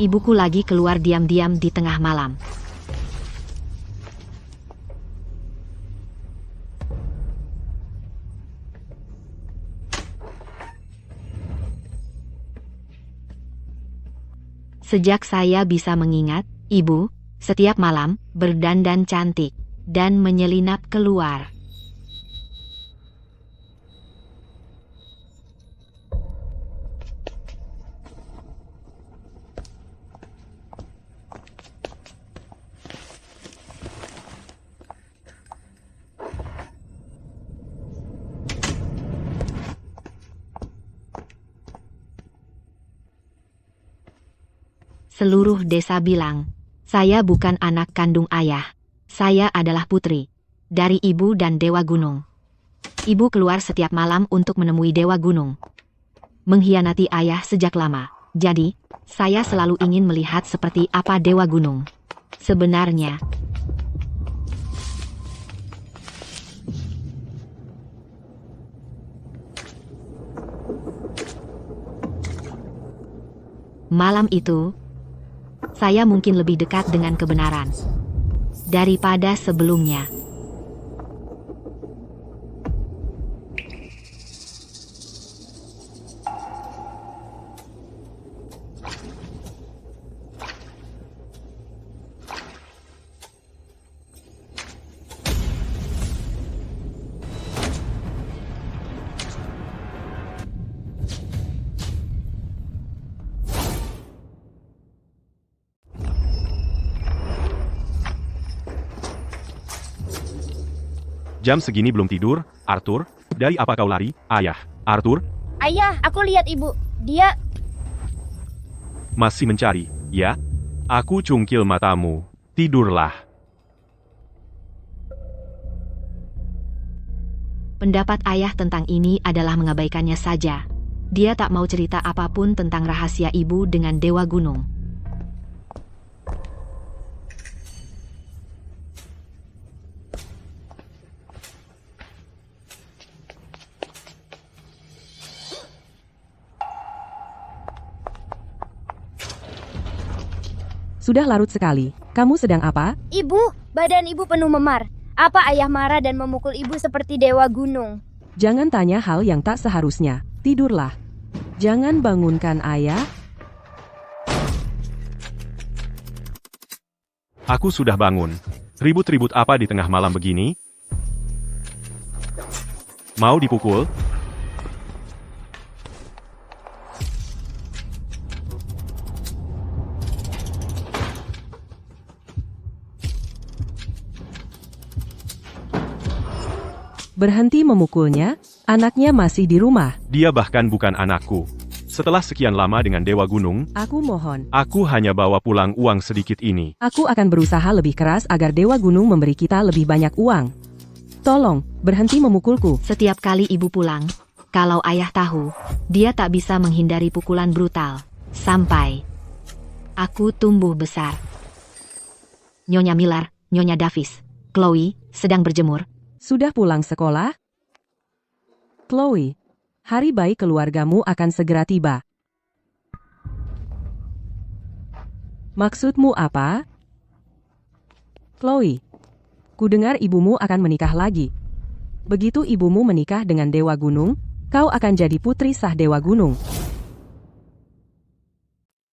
Ibuku lagi keluar diam-diam di tengah malam. Sejak saya bisa mengingat, ibu, setiap malam, berdandan cantik, dan menyelinap keluar. Seluruh desa bilang, saya bukan anak kandung ayah. Saya adalah putri dari ibu dan Dewa Gunung. Ibu keluar setiap malam untuk menemui Dewa Gunung. Mengkhianati ayah sejak lama. Jadi, saya selalu ingin melihat seperti apa Dewa Gunung sebenarnya. Malam itu, saya mungkin lebih dekat dengan kebenaran daripada sebelumnya. Jam segini belum tidur, Arthur? Dari apa kau lari, ayah? Arthur? Ayah, aku lihat ibu. Dia... Masih mencari, ya? Aku cungkil matamu. Tidurlah. Pendapat ayah tentang ini adalah mengabaikannya saja. Dia tak mau cerita apapun tentang rahasia ibu dengan Dewa Gunung. Sudah larut sekali. Kamu sedang apa? Ibu, badan ibu penuh memar. Apa ayah marah dan memukul ibu seperti Dewa Gunung? Jangan tanya hal yang tak seharusnya. Tidurlah. Jangan bangunkan ayah. Aku sudah bangun. Ribut-ribut apa di tengah malam begini? Mau dipukul? Berhenti memukulnya, anaknya masih di rumah. Dia bahkan bukan anakku. Setelah sekian lama dengan Dewa Gunung, Aku mohon. aku hanya bawa pulang uang sedikit ini. Aku akan berusaha lebih keras agar Dewa Gunung memberi kita lebih banyak uang. Tolong, berhenti memukulku. Setiap kali ibu pulang, kalau ayah tahu, dia tak bisa menghindari pukulan brutal. Sampai aku tumbuh besar. Nyonya Miller, Nyonya Davis, Chloe, sedang berjemur. Sudah pulang sekolah? Chloe, hari baik keluargamu akan segera tiba. Maksudmu apa? Chloe, kudengar ibumu akan menikah lagi. Begitu ibumu menikah dengan Dewa Gunung, kau akan jadi putri sah Dewa Gunung.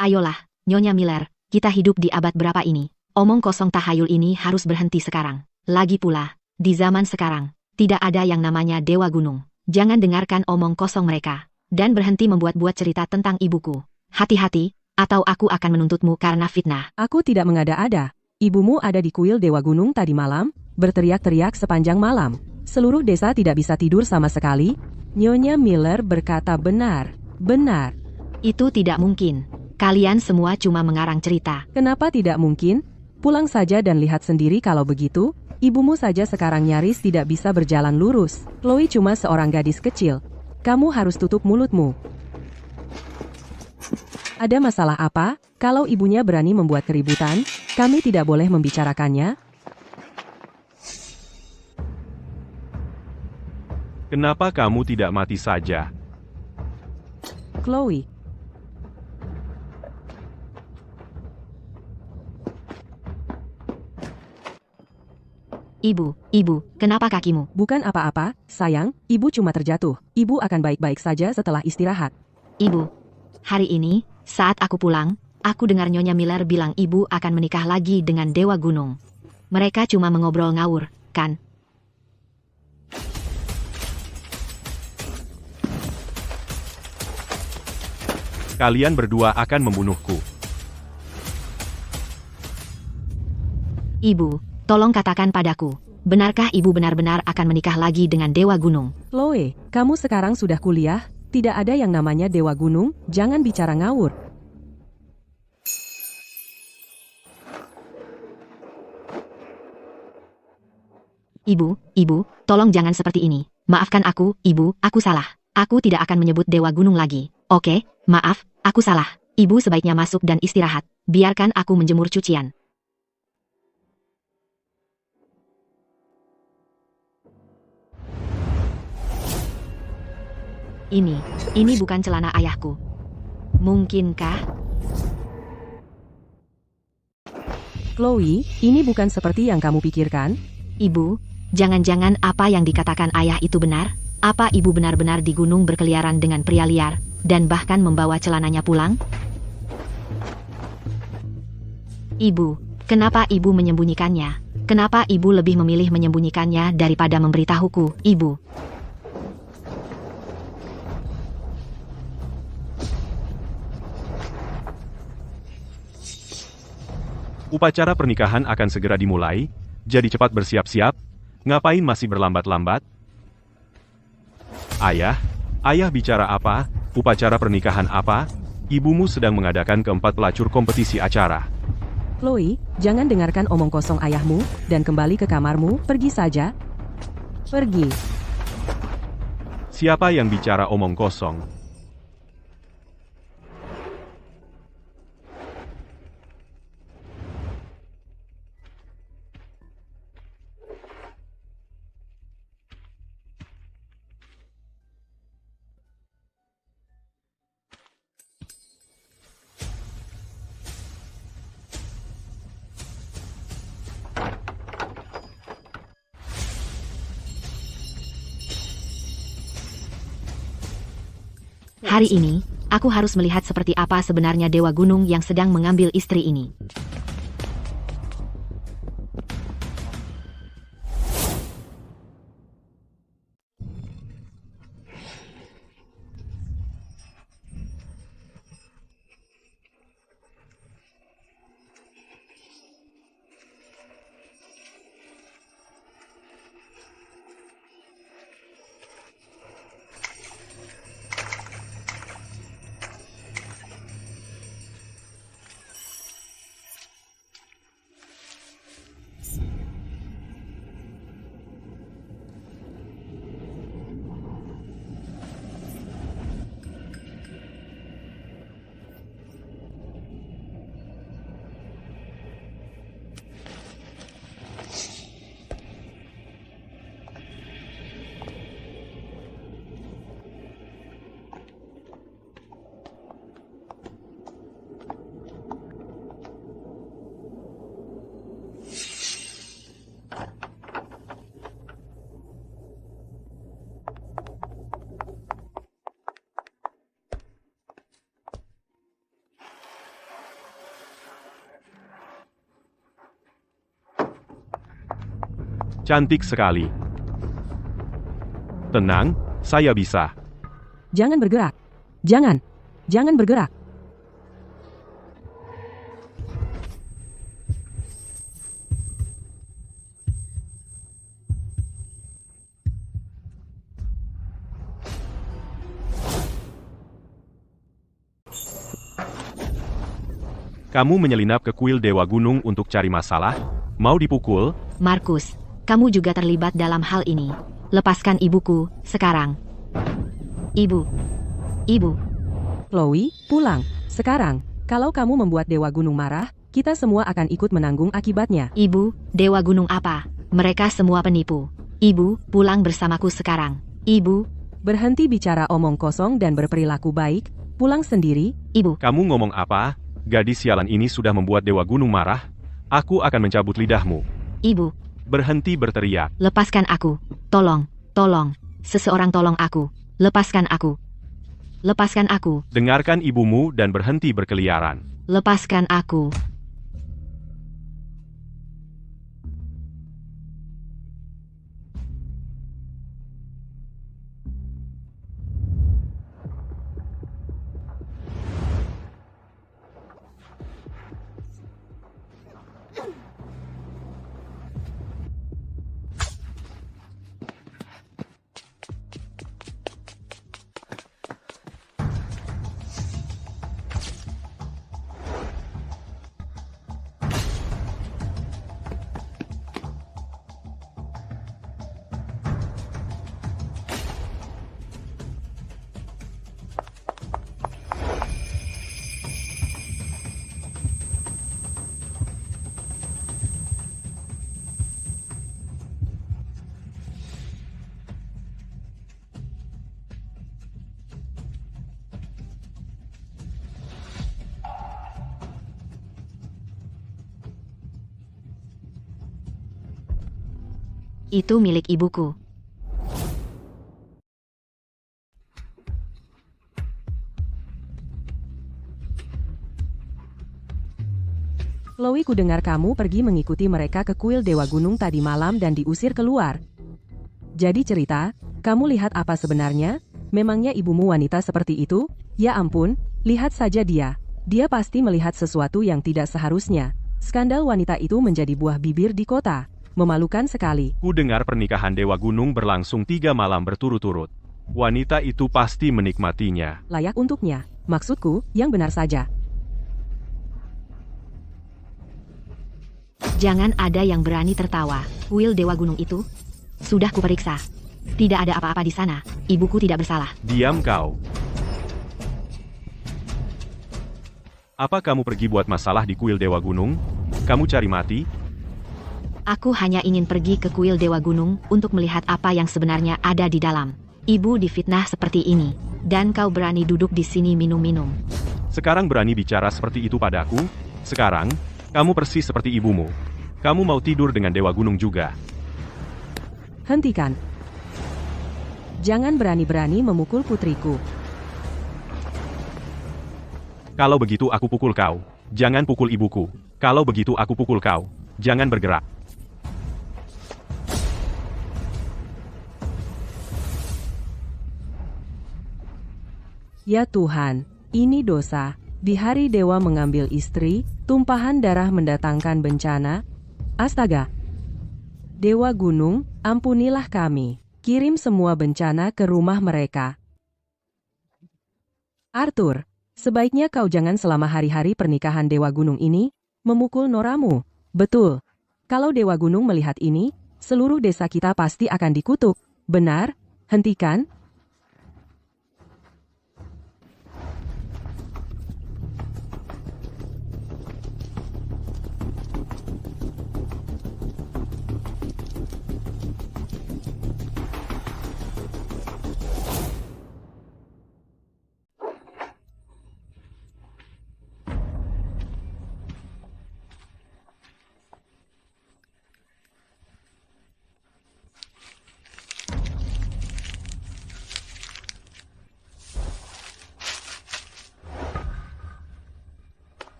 Ayolah, Nyonya Miller, kita hidup di abad berapa ini? Omong kosong tahayul ini harus berhenti sekarang. Lagi pula, di zaman sekarang, tidak ada yang namanya Dewa Gunung. Jangan dengarkan omong kosong mereka, dan berhenti membuat-buat cerita tentang ibuku. Hati-hati, atau aku akan menuntutmu karena fitnah. Aku tidak mengada-ada. Ibumu ada di kuil Dewa Gunung tadi malam, berteriak-teriak sepanjang malam. Seluruh desa tidak bisa tidur sama sekali. Nyonya Miller berkata benar. Benar. Itu tidak mungkin. Kalian semua cuma mengarang cerita. Kenapa tidak mungkin? Pulang saja dan lihat sendiri kalau begitu. Ibumu saja sekarang nyaris tidak bisa berjalan lurus. Chloe cuma seorang gadis kecil. Kamu harus tutup mulutmu. Ada masalah apa? Kalau ibunya berani membuat keributan, kami tidak boleh membicarakannya. Kenapa kamu tidak mati saja? Chloe. Ibu, kenapa kakimu? Bukan apa-apa, sayang, ibu cuma terjatuh. Ibu akan baik-baik saja setelah istirahat. Ibu, hari ini, saat aku pulang, aku dengar Nyonya Miller bilang ibu akan menikah lagi dengan Dewa Gunung. Mereka cuma mengobrol ngawur, kan? Kalian berdua akan membunuhku. Ibu, tolong katakan padaku, benarkah ibu benar-benar akan menikah lagi dengan Dewa Gunung? Chloe, kamu sekarang sudah kuliah, tidak ada yang namanya Dewa Gunung, jangan bicara ngawur. Ibu, tolong jangan seperti ini. Maafkan aku, ibu, aku salah. Aku tidak akan menyebut Dewa Gunung lagi. Oke, maaf, aku salah. Ibu sebaiknya masuk dan istirahat. Biarkan aku menjemur cucian. Ini bukan celana ayahku. Mungkinkah? Chloe, ini bukan seperti yang kamu pikirkan. Ibu, jangan-jangan apa yang dikatakan ayah itu benar? Apa ibu benar-benar di gunung berkeliaran dengan pria liar, dan bahkan membawa celananya pulang? Ibu, kenapa ibu menyembunyikannya? Kenapa ibu lebih memilih menyembunyikannya daripada memberitahuku, ibu? Upacara pernikahan akan segera dimulai, jadi cepat bersiap-siap. Ngapain masih berlambat-lambat? Ayah bicara apa? Upacara pernikahan apa? Ibumu sedang mengadakan keempat pelacur kompetisi acara. Chloe, jangan dengarkan omong kosong ayahmu, dan kembali ke kamarmu, pergi saja. Pergi. Siapa yang bicara omong kosong? Hari ini, aku harus melihat seperti apa sebenarnya Dewa Gunung yang sedang mengambil istri ini. Cantik sekali. Tenang, saya bisa. Jangan bergerak. Jangan bergerak. Kamu menyelinap ke kuil Dewa Gunung untuk cari masalah? Mau dipukul? Markus, kamu juga terlibat dalam hal ini. Lepaskan ibuku, sekarang. Ibu. Chloe, pulang. Sekarang, kalau kamu membuat Dewa Gunung marah, kita semua akan ikut menanggung akibatnya. Ibu, Dewa Gunung apa? Mereka semua penipu. Ibu, pulang bersamaku sekarang. Ibu, Berhenti bicara omong kosong dan berperilaku baik, pulang sendiri. ibu. Kamu ngomong apa? Gadis sialan ini sudah membuat Dewa Gunung marah. Aku akan mencabut lidahmu. Ibu, Berhenti berteriak. Lepaskan aku. Tolong, tolong. Seseorang tolong aku. Lepaskan aku. Lepaskan aku. Dengarkan ibumu dan berhenti berkeliaran. Lepaskan aku. Itu milik ibuku. Chloe, ku dengar kamu pergi mengikuti mereka ke kuil Dewa Gunung tadi malam dan diusir keluar. Jadi cerita, kamu lihat apa sebenarnya? Memangnya ibumu wanita seperti itu? Ya ampun, lihat saja dia. Dia pasti melihat sesuatu yang tidak seharusnya. Skandal wanita itu menjadi buah bibir di kota. Memalukan sekali. Ku dengar pernikahan Dewa Gunung berlangsung 3 malam berturut-turut. Wanita itu pasti menikmatinya. Layak untuknya. Maksudku, yang benar saja. Jangan ada yang berani tertawa. Kuil Dewa Gunung itu sudah kuperiksa. Tidak ada apa-apa di sana. Ibuku tidak bersalah. Diam kau. Apa kamu pergi buat masalah di kuil Dewa Gunung? Kamu cari mati? Aku hanya ingin pergi ke kuil Dewa Gunung untuk melihat apa yang sebenarnya ada di dalam. Ibu difitnah seperti ini, dan kau berani duduk di sini minum-minum. Sekarang berani bicara seperti itu padaku? Sekarang, kamu persis seperti ibumu. Kamu mau tidur dengan Dewa Gunung juga. Hentikan. Jangan berani-berani memukul putriku. Kalau begitu aku pukul kau. Jangan pukul ibuku. Kalau begitu aku pukul kau. Jangan bergerak. Ya Tuhan, ini dosa. Di hari dewa mengambil istri, tumpahan darah mendatangkan bencana. Astaga. Dewa Gunung, ampunilah kami. Kirim semua bencana ke rumah mereka. Arthur, sebaiknya kau jangan selama hari-hari pernikahan Dewa Gunung ini memukul noramu. Betul. Kalau Dewa Gunung melihat ini, seluruh desa kita pasti akan dikutuk. Benar? Hentikan.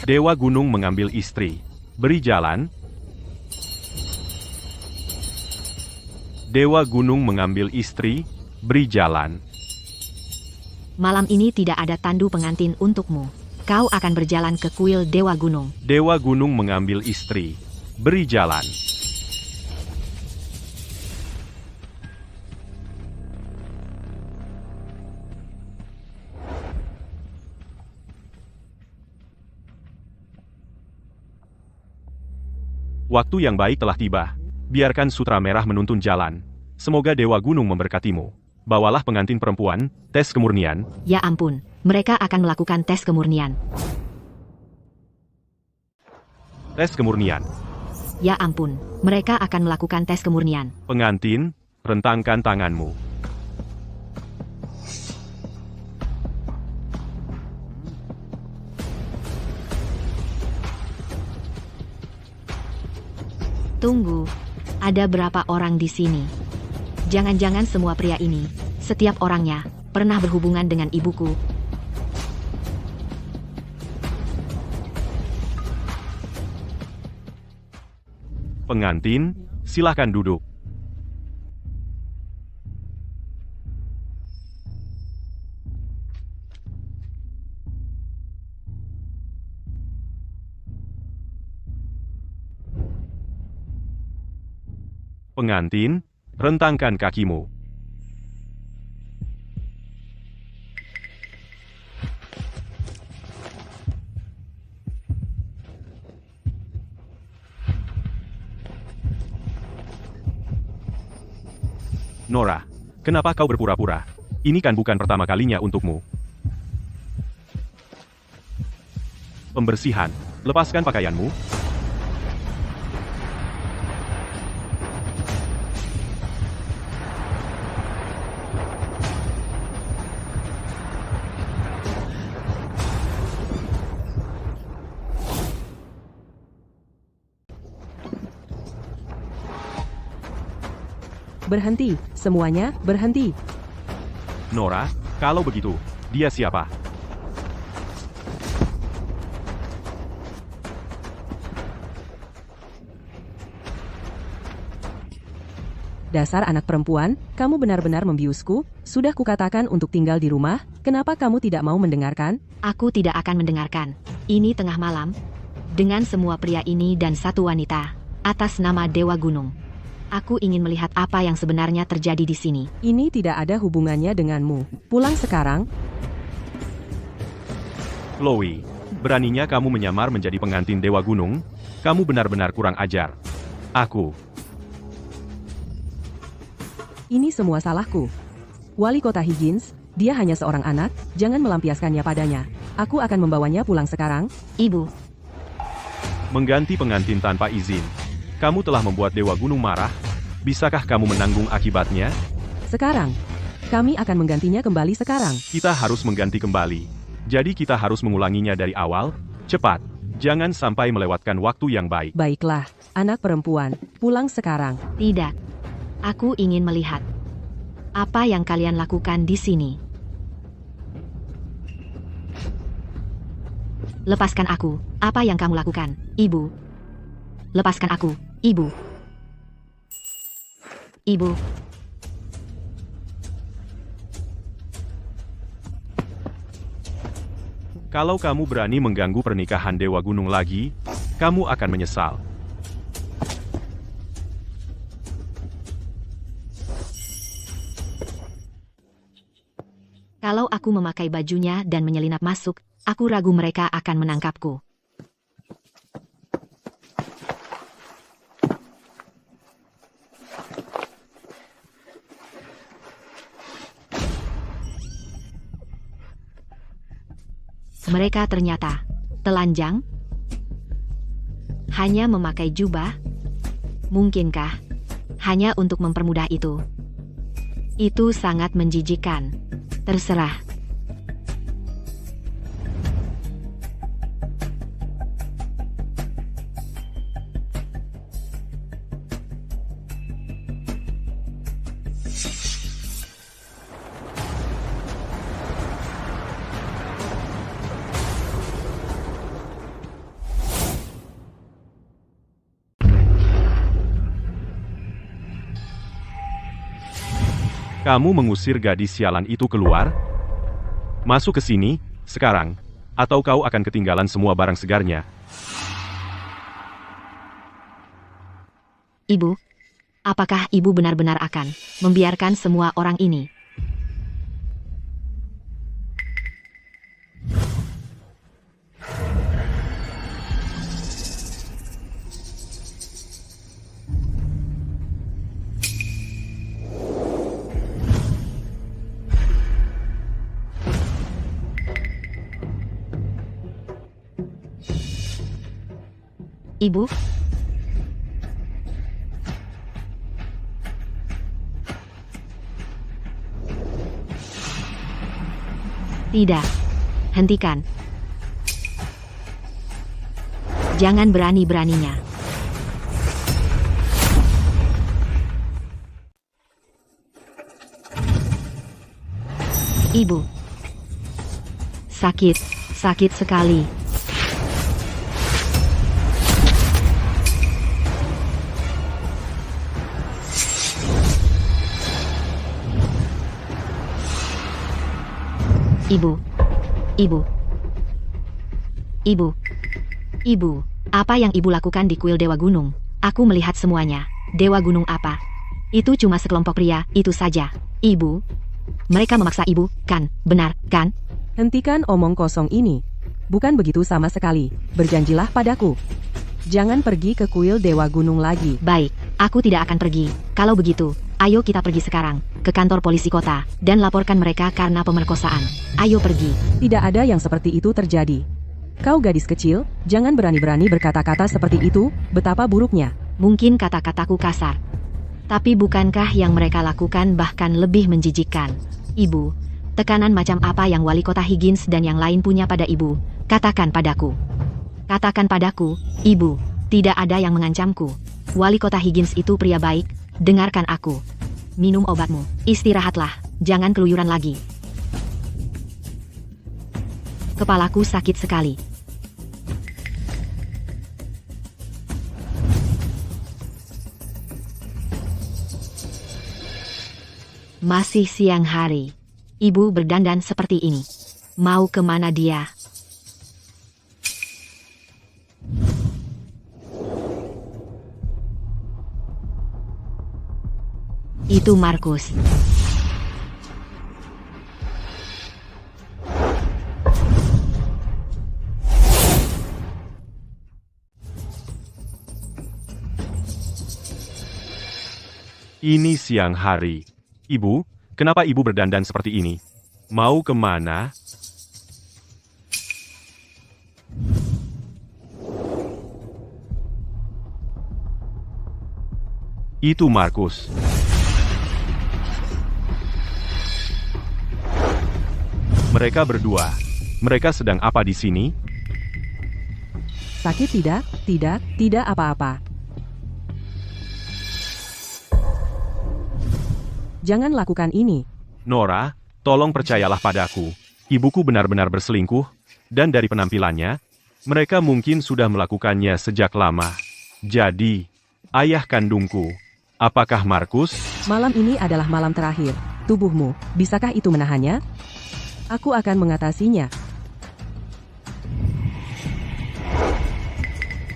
Dewa Gunung mengambil istri. Beri jalan. Dewa Gunung mengambil istri. Beri jalan. Malam ini tidak ada tandu pengantin untukmu. Kau akan berjalan ke kuil Dewa Gunung. Dewa Gunung mengambil istri. Beri jalan. Waktu yang baik telah tiba. Biarkan Sutra Merah menuntun jalan. Semoga Dewa Gunung memberkatimu. Bawalah pengantin perempuan, tes kemurnian. Ya ampun, mereka akan melakukan tes kemurnian. Tes kemurnian. Ya ampun, mereka akan melakukan tes kemurnian. Pengantin, rentangkan tanganmu. Tunggu, ada berapa orang di sini? Jangan-jangan semua pria ini, setiap orangnya, pernah berhubungan dengan ibuku. Pengantin, silakan duduk. Pengantin, rentangkan kakimu. Nora, kenapa kau berpura-pura? Ini kan bukan pertama kalinya untukmu. Pembersihan, lepaskan pakaianmu. Berhenti, semuanya, berhenti. Nora, kalau begitu, dia siapa? Dasar anak perempuan, kamu benar-benar membiusku. Sudah kukatakan untuk tinggal di rumah, kenapa kamu tidak mau mendengarkan? Aku tidak akan mendengarkan. Ini tengah malam, dengan semua pria ini dan satu wanita, atas nama Dewa Gunung. Aku ingin melihat apa yang sebenarnya terjadi di sini. Ini tidak ada hubungannya denganmu. Pulang sekarang. Chloe, beraninya kamu menyamar menjadi pengantin Dewa Gunung? Kamu benar-benar kurang ajar. Aku. Ini semua salahku. Wali kota Higgins, dia hanya seorang anak, jangan melampiaskannya padanya. Aku akan membawanya pulang sekarang. Ibu, Mengganti pengantin tanpa izin. Kamu telah membuat Dewa Gunung marah. Bisakah kamu menanggung akibatnya? Sekarang. Kami akan menggantinya kembali sekarang. Kita harus mengganti kembali. Jadi kita harus mengulanginya dari awal. Cepat. Jangan sampai melewatkan waktu yang baik. Baiklah, anak perempuan, pulang sekarang. tidak. Aku ingin melihat apa yang kalian lakukan di sini. Lepaskan aku. Apa yang kamu lakukan, Ibu? Lepaskan aku, Ibu. Ibu. Kalau kamu berani mengganggu pernikahan Dewa Gunung lagi, kamu akan menyesal. Kalau aku memakai bajunya dan menyelinap masuk, aku ragu mereka akan menangkapku. Mereka ternyata telanjang, hanya memakai jubah. Mungkinkah hanya untuk mempermudah itu? Itu sangat menjijikkan. Terserah. Kamu mengusir gadis sialan itu keluar? Masuk ke sini, sekarang. atau kau akan ketinggalan semua barang segarnya. Ibu, apakah ibu benar-benar akan membiarkan semua orang ini? Ibu? Tidak. Hentikan. Jangan berani-beraninya. Ibu. Sakit. Sakit sekali. Ibu. Ibu. Ibu. Ibu. Apa yang ibu lakukan di kuil Dewa Gunung? Aku melihat semuanya. Dewa Gunung apa? Itu cuma sekelompok pria, itu saja. Ibu. Mereka memaksa ibu, kan? Benar, kan? Hentikan omong kosong ini. Bukan begitu sama sekali. Berjanjilah padaku. Jangan pergi ke kuil Dewa Gunung lagi. Baik, aku tidak akan pergi. Kalau begitu, ayo kita pergi sekarang ke kantor polisi kota dan laporkan mereka karena pemerkosaan. Ayo pergi. Tidak ada yang seperti itu terjadi. Kau gadis kecil, jangan berani-berani berkata-kata seperti itu, betapa buruknya. Mungkin kata-kataku kasar. Tapi bukankah yang mereka lakukan bahkan lebih menjijikkan? Ibu, tekanan macam apa yang wali kota Higgins dan yang lain punya pada ibu? Katakan padaku. Katakan padaku, ibu, tidak ada yang mengancamku. Wali kota Higgins itu pria baik, dengarkan aku. Minum obatmu, istirahatlah, jangan keluyuran lagi. Kepalaku sakit sekali. Masih siang hari. Ibu berdandan seperti ini. Mau kemana dia? Itu Markus. Ini siang hari. Ibu, kenapa ibu berdandan seperti ini? Mau kemana? Itu Markus. Mereka berdua. Mereka sedang apa di sini? Sakit tidak? Tidak apa-apa. Jangan lakukan ini. Nora, tolong percayalah padaku. Ibuku benar-benar berselingkuh, dan dari penampilannya, mereka mungkin sudah melakukannya sejak lama. Jadi, ayah kandungku, apakah Markus? Malam ini adalah malam terakhir. Tubuhmu, bisakah itu menahannya? Aku akan mengatasinya.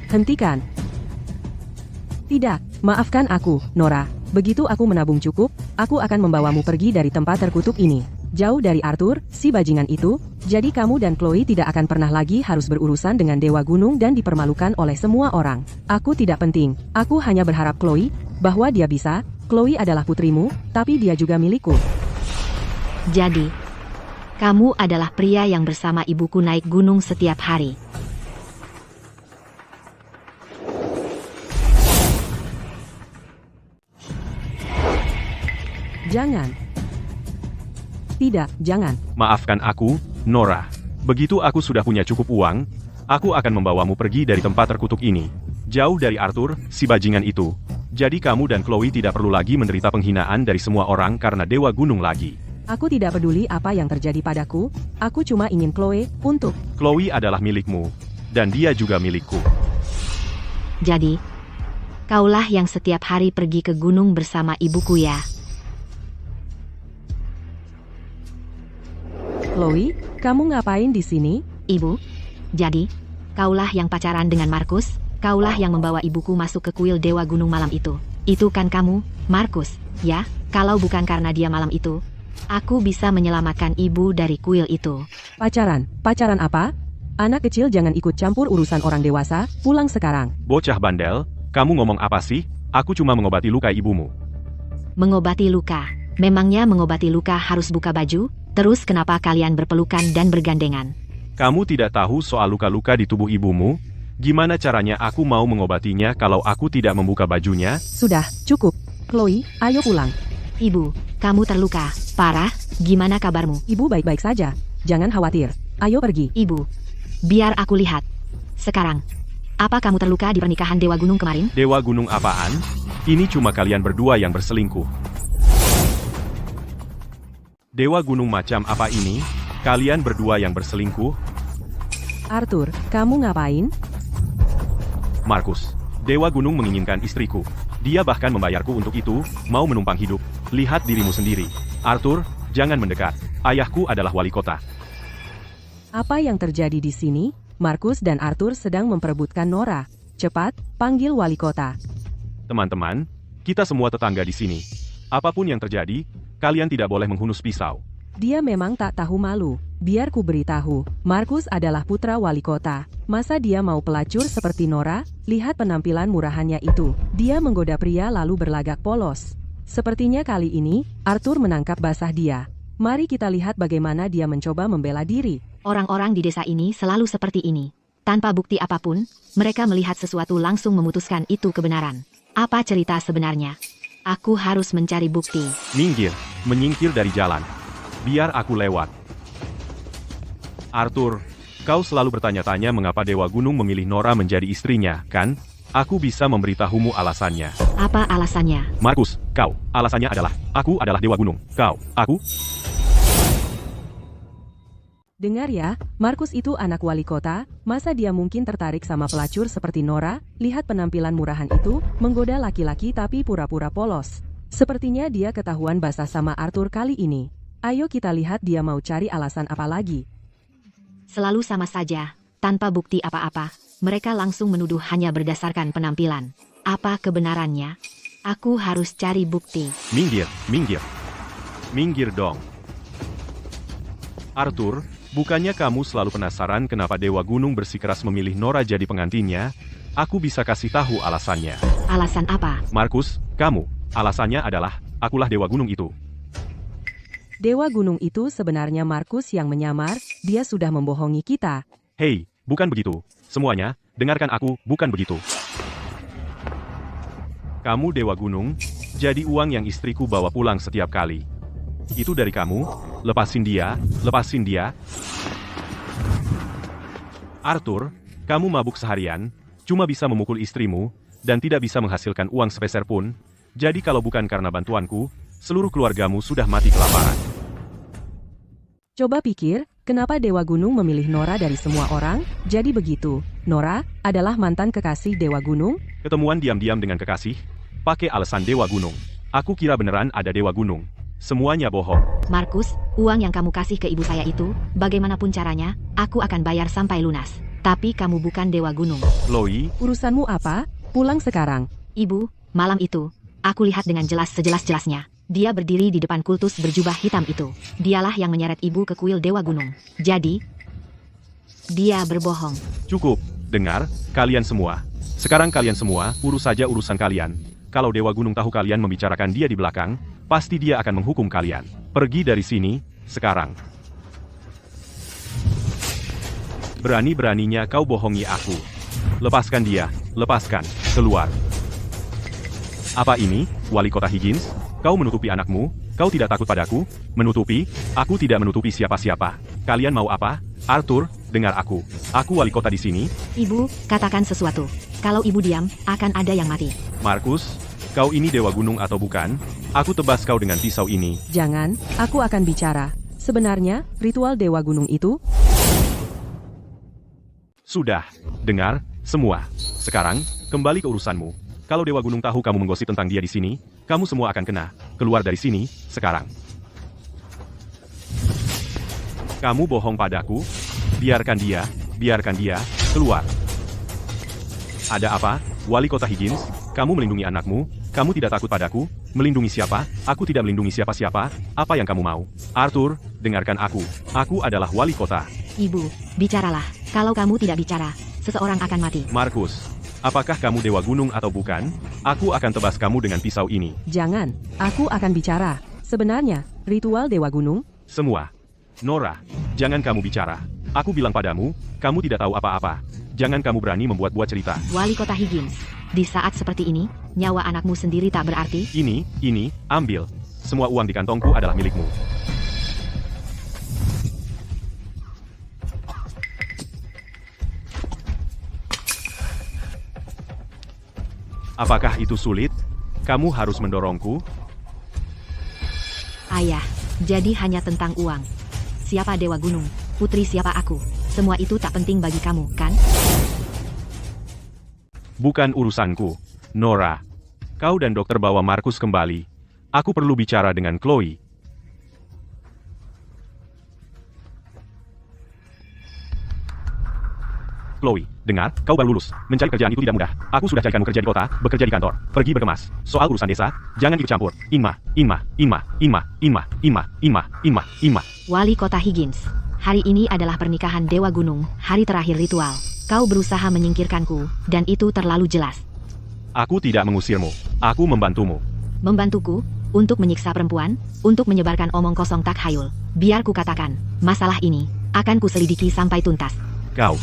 Hentikan. Tidak, maafkan aku, Nora. Begitu aku menabung cukup, aku akan membawamu pergi dari tempat terkutuk ini. Jauh dari Arthur, si bajingan itu, jadi kamu dan Chloe tidak akan pernah lagi harus berurusan dengan Dewa Gunung dan dipermalukan oleh semua orang. Aku tidak penting, aku hanya berharap Chloe, bahwa dia bisa. Chloe adalah putrimu, tapi dia juga milikku. Jadi, kamu adalah pria yang bersama ibuku naik gunung setiap hari. Jangan. Tidak, jangan. Maafkan aku, Nora. Begitu aku sudah punya cukup uang, aku akan membawamu pergi dari tempat terkutuk ini. Jauh dari Arthur, si bajingan itu. Jadi kamu dan Chloe tidak perlu lagi menderita penghinaan dari semua orang karena Dewa Gunung lagi. Aku tidak peduli apa yang terjadi padaku, aku cuma ingin Chloe untuk... Chloe adalah milikmu, dan dia juga milikku. Jadi, kaulah yang setiap hari pergi ke gunung bersama ibuku ya. Chloe, kamu ngapain di sini? Ibu? Jadi, kaulah yang pacaran dengan Markus? Kaulah yang membawa ibuku masuk ke kuil Dewa Gunung malam itu? Itu kan kamu, Markus? Ya, kalau bukan karena dia malam itu, aku bisa menyelamatkan ibu dari kuil itu. Pacaran? Pacaran apa? Anak kecil jangan ikut campur urusan orang dewasa, pulang sekarang. Bocah bandel, kamu ngomong apa sih? Aku cuma mengobati luka ibumu. Mengobati luka? Memangnya mengobati luka harus buka baju? Terus kenapa kalian berpelukan dan bergandengan? Kamu tidak tahu soal luka-luka di tubuh ibumu? Gimana caranya aku mau mengobatinya kalau aku tidak membuka bajunya? Sudah, cukup. Chloe, ayo pulang. Ibu, kamu terluka parah? Gimana kabarmu? Ibu baik-baik saja. Jangan khawatir. Ayo pergi. Ibu, biar aku lihat. Sekarang, apa kamu terluka di pernikahan Dewa Gunung kemarin? Dewa Gunung apaan? Ini cuma kalian berdua yang berselingkuh. Dewa Gunung macam apa ini? Kalian berdua yang berselingkuh? Arthur, kamu ngapain? Markus, Dewa Gunung menginginkan istriku. Dia bahkan membayarku untuk itu, mau menumpang hidup. Lihat dirimu sendiri. Arthur, jangan mendekat. Ayahku adalah wali kota. Apa yang terjadi di sini? Markus dan Arthur sedang memperebutkan Nora. Cepat, panggil wali kota. Teman-teman, kita semua tetangga di sini. Apapun yang terjadi, kalian tidak boleh menghunus pisau. Dia memang tak tahu malu. Biar ku beritahu, Markus adalah putra wali kota. Masa dia mau pelacur seperti Nora? Lihat penampilan murahannya itu. Dia menggoda pria lalu berlagak polos. Sepertinya kali ini, Arthur menangkap basah dia. Mari kita lihat bagaimana dia mencoba membela diri. Orang-orang di desa ini selalu seperti ini. Tanpa bukti apapun, mereka melihat sesuatu langsung memutuskan itu kebenaran. Apa cerita sebenarnya? Aku harus mencari bukti. Minggir, menyingkir dari jalan. Biar aku lewat. Arthur, kau selalu bertanya-tanya mengapa Dewa Gunung memilih Nora menjadi istrinya, kan? Aku bisa memberitahumu alasannya. Apa alasannya? Markus, kau, alasannya adalah, aku adalah Dewa Gunung. Kau, aku. Dengar ya, Markus itu anak wali kota, masa dia mungkin tertarik sama pelacur seperti Nora? Lihat penampilan murahan itu, menggoda laki-laki tapi pura-pura polos. Sepertinya dia ketahuan basah sama Arthur kali ini. Ayo kita lihat dia mau cari alasan apa lagi. Selalu sama saja, tanpa bukti apa-apa. Mereka langsung menuduh hanya berdasarkan penampilan. Apa kebenarannya? Aku harus cari bukti. Minggir, minggir. Minggir dong. Arthur, bukannya kamu selalu penasaran kenapa Dewa Gunung bersikeras memilih Nora jadi pengantinnya? Aku bisa kasih tahu alasannya. Alasan apa? Markus, kamu, alasannya adalah, akulah Dewa Gunung itu. Dewa Gunung itu sebenarnya Markus yang menyamar, dia sudah membohongi kita. Hei, bukan begitu. Semuanya, dengarkan aku, bukan begitu. Kamu Dewa Gunung, jadi uang yang istriku bawa pulang setiap kali. Itu dari kamu, lepasin dia, lepasin dia. Arthur, kamu mabuk seharian, cuma bisa memukul istrimu, dan tidak bisa menghasilkan uang sepeser pun. Jadi kalau bukan karena bantuanku, seluruh keluargamu sudah mati kelaparan. Coba pikir, kenapa Dewa Gunung memilih Nora dari semua orang? Jadi begitu, Nora adalah mantan kekasih Dewa Gunung? Ketemuan diam-diam dengan kekasih, pakai alasan Dewa Gunung. Aku kira beneran ada Dewa Gunung. Semuanya bohong. Markus, uang yang kamu kasih ke ibu saya itu, bagaimanapun caranya, aku akan bayar sampai lunas. Tapi kamu bukan Dewa Gunung. Chloe, Urusanmu apa? Pulang sekarang. Ibu, malam itu, aku lihat dengan jelas sejelas-jelasnya. Dia berdiri di depan kultus berjubah hitam itu. Dialah yang menyeret ibu ke kuil Dewa Gunung. Jadi, dia berbohong. cukup. Dengar, kalian semua. Sekarang kalian semua, urus saja urusan kalian. Kalau Dewa Gunung tahu kalian membicarakan dia di belakang, pasti dia akan menghukum kalian. Pergi dari sini, sekarang. Berani-beraninya kau bohongi aku. Lepaskan dia, lepaskan, keluar. Apa ini, Wali Kota Higgins? Kau menutupi anakmu? Kau tidak takut padaku? Menutupi? Aku tidak menutupi siapa-siapa. Kalian mau apa? Arthur, dengar aku. Aku wali kota di sini. Ibu, katakan sesuatu. Kalau ibu diam, akan ada yang mati. Markus, kau ini Dewa Gunung atau bukan? Aku tebas kau dengan pisau ini. Jangan, aku akan bicara. Sebenarnya, ritual Dewa Gunung itu... Sudah, dengar, semua. Sekarang, kembali ke urusanmu. Kalau Dewa Gunung tahu kamu menggosip tentang dia di sini, kamu semua akan kena. Keluar dari sini, sekarang. Kamu bohong padaku? Biarkan dia, keluar. Ada apa, Wali Kota Higgins? Kamu melindungi anakmu? Kamu tidak takut padaku? Melindungi siapa? Aku tidak melindungi siapa-siapa. Apa yang kamu mau? Arthur, dengarkan aku. Aku adalah Wali Kota. Ibu, bicaralah. Kalau kamu tidak bicara, seseorang akan mati. Markus, apakah kamu Dewa Gunung atau bukan? Aku akan tebas kamu dengan pisau ini. Jangan, aku akan bicara. Sebenarnya, ritual Dewa Gunung? Semua. Nora, jangan kamu bicara. Aku bilang padamu, kamu tidak tahu apa-apa. Jangan kamu berani membuat-buat cerita. Wali Kota Higgins, di saat seperti ini, nyawa anakmu sendiri tak berarti? Ini, ambil. Semua uang di kantongku adalah milikmu. Apakah itu sulit? Kamu harus mendorongku? Ayah, jadi hanya tentang uang. Siapa Dewa Gunung? Putri siapa aku? Semua itu tak penting bagi kamu, kan? Bukan urusanku. Nora, kau dan dokter bawa Markus kembali. Aku perlu bicara dengan Chloe. Chloe, dengar, kau baru lulus. Mencari kerjaan itu tidak mudah. Aku sudah carikanmu kerja di kota, bekerja di kantor, pergi berkemas. Soal urusan desa, jangan ikut campur. Inma. Wali Kota Higgins, hari ini adalah pernikahan Dewa Gunung, hari terakhir ritual. Kau berusaha menyingkirkanku, dan itu terlalu jelas. Aku tidak mengusirmu. Aku membantumu. Membantuku, untuk menyiksa perempuan, untuk menyebarkan omong kosong tak hayul. Biar ku katakan, masalah ini, akan kuselidiki sampai tuntas. Kau.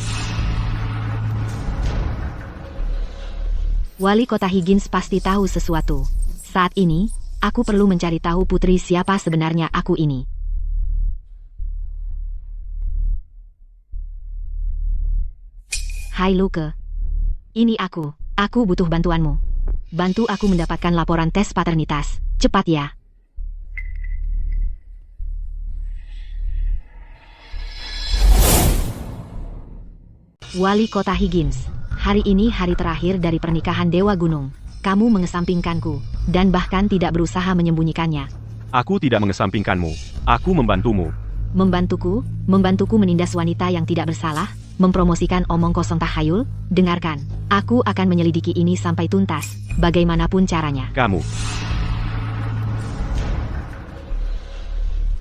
Wali Kota Higgins pasti tahu sesuatu. Saat ini, aku perlu mencari tahu putri siapa sebenarnya aku ini. Hai Luke. Ini aku. Aku butuh bantuanmu. Bantu aku mendapatkan laporan tes paternitas. Cepat ya. Wali Kota Higgins. Hari ini hari terakhir dari pernikahan Dewa Gunung. Kamu mengesampingkanku, dan bahkan tidak berusaha menyembunyikannya. Aku tidak mengesampingkanmu. Aku membantumu. Membantuku menindas wanita yang tidak bersalah, mempromosikan omong kosong tahayul. Dengarkan, aku akan menyelidiki ini sampai tuntas, bagaimanapun caranya. Kamu.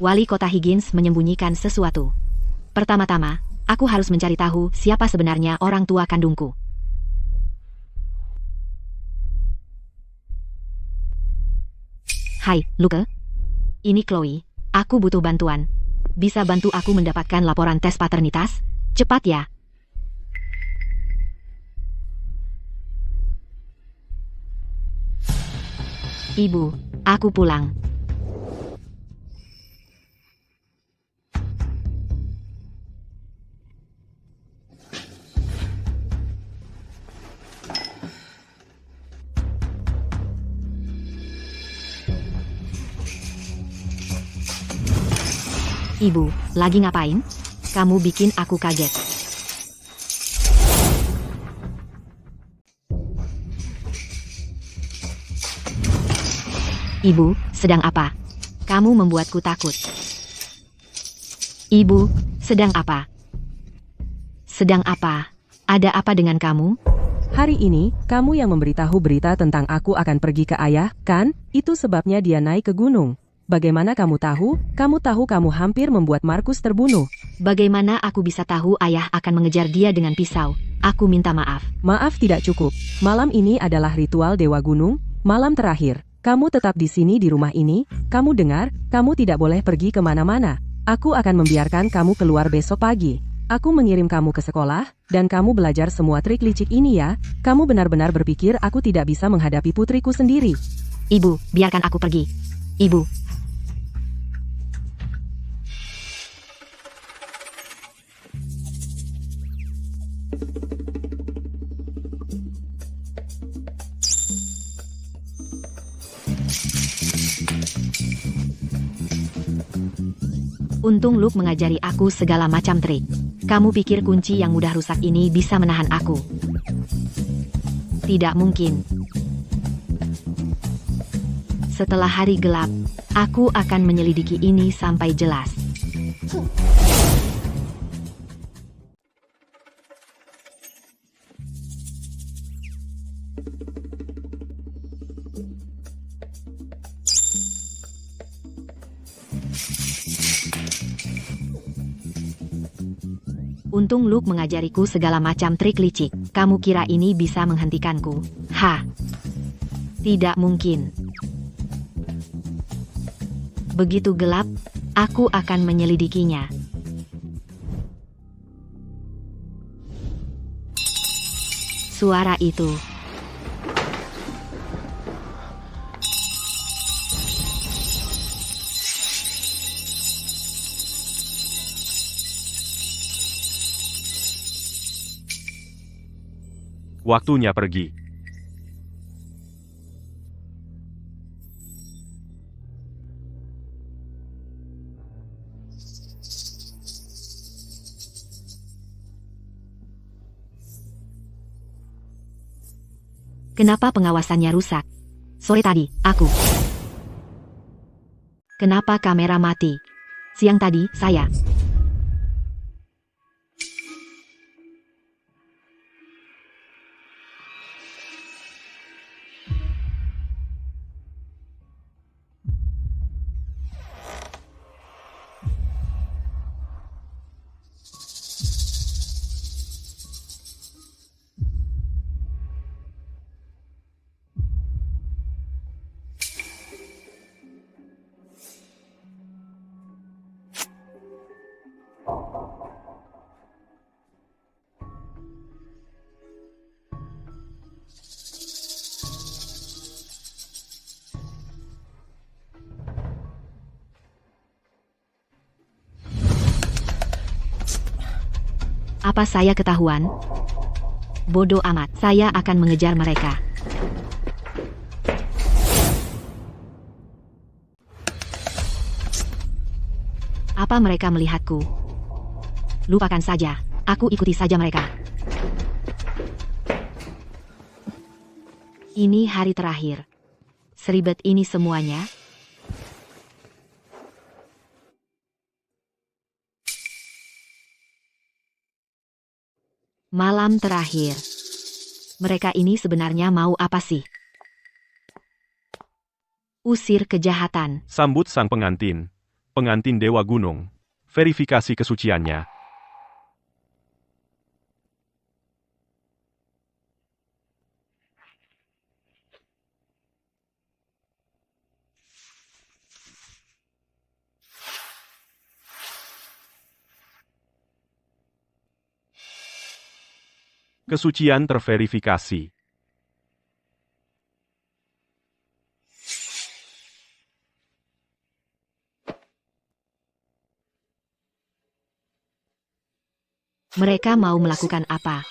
Wali Kota Higgins menyembunyikan sesuatu. Pertama-tama, aku harus mencari tahu siapa sebenarnya orang tua kandungku. Hai, Luke. Ini Chloe. Aku butuh bantuan. Bisa bantu aku mendapatkan laporan tes paternitas? Cepat ya. Ibu, aku pulang. Ibu, lagi ngapain? Kamu bikin aku kaget. Ibu, sedang apa? Kamu membuatku takut. Ibu, sedang apa? Sedang apa? Ada apa dengan kamu? Hari ini, kamu yang memberitahu berita tentang aku akan pergi ke ayah, kan? Itu sebabnya dia naik ke gunung. Bagaimana kamu tahu? Kamu tahu kamu hampir membuat Markus terbunuh. Bagaimana aku bisa tahu ayah akan mengejar dia dengan pisau? Aku minta maaf. Maaf tidak cukup. Malam ini adalah ritual Dewa Gunung, malam terakhir. Kamu tetap di sini di rumah ini. Kamu dengar, kamu tidak boleh pergi kemana-mana. Aku akan membiarkan kamu keluar besok pagi. Aku mengirim kamu ke sekolah, dan kamu belajar semua trik licik ini ya. Kamu benar-benar berpikir aku tidak bisa menghadapi putriku sendiri. Ibu, biarkan aku pergi. Ibu. Untung Luke mengajari aku segala macam trik. Kamu pikir kunci yang mudah rusak ini bisa menahan aku? Tidak mungkin. Setelah hari gelap, aku akan menyelidiki ini sampai jelas. Untung Luke mengajariku segala macam trik licik. Kamu kira ini bisa menghentikanku? Hah? Tidak mungkin. Begitu gelap, aku akan menyelidikinya. Suara itu. Waktunya pergi. Kenapa pengawasannya rusak? Sore tadi, aku. Kenapa kamera mati? Siang tadi, saya. Apa saya ketahuan? Bodoh amat, saya akan mengejar mereka. Apa mereka melihatku? Lupakan saja, aku ikuti saja mereka. Ini hari terakhir. Seribet ini semuanya. Malam terakhir. Mereka ini sebenarnya mau apa sih? Usir kejahatan. Sambut sang pengantin. Pengantin Dewa Gunung. Verifikasi kesuciannya. Kesucian terverifikasi. Mereka mau melakukan apa?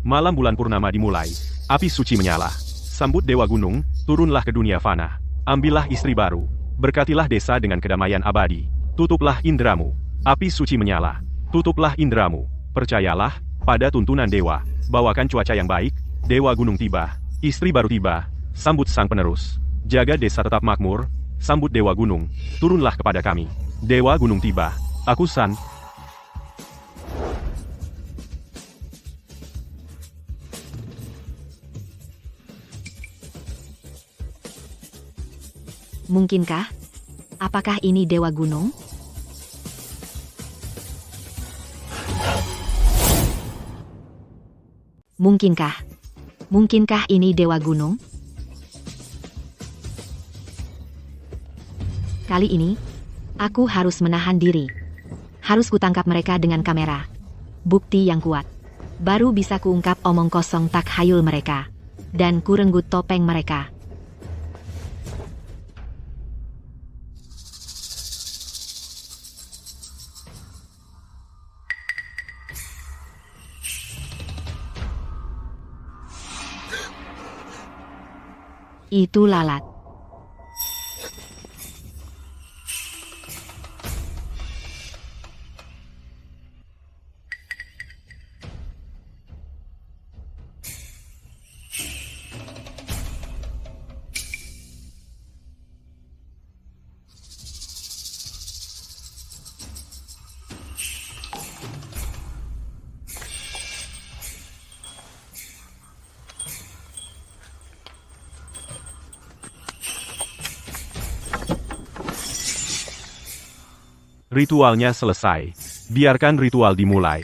Malam bulan purnama dimulai. Api suci menyala. Sambut Dewa Gunung, turunlah ke dunia fana. Ambillah istri baru. Berkatilah desa dengan kedamaian abadi. Tutuplah indramu. Api suci menyala. Tutuplah indramu. Percayalah pada tuntunan dewa. Bawakan cuaca yang baik. Dewa Gunung tiba. Istri baru tiba. Sambut sang penerus. Jaga desa tetap makmur. Sambut Dewa Gunung. Turunlah kepada kami. Dewa Gunung tiba. Aku San. Mungkinkah? Apakah ini Dewa Gunung? Mungkinkah? Mungkinkah ini Dewa Gunung? Kali ini, aku harus menahan diri. Harus kutangkap mereka dengan kamera. Bukti yang kuat. Baru bisa kuungkap omong kosong takhayul mereka. Dan kurenggut topeng mereka. Itu lalat. Ritualnya selesai. Biarkan ritual dimulai.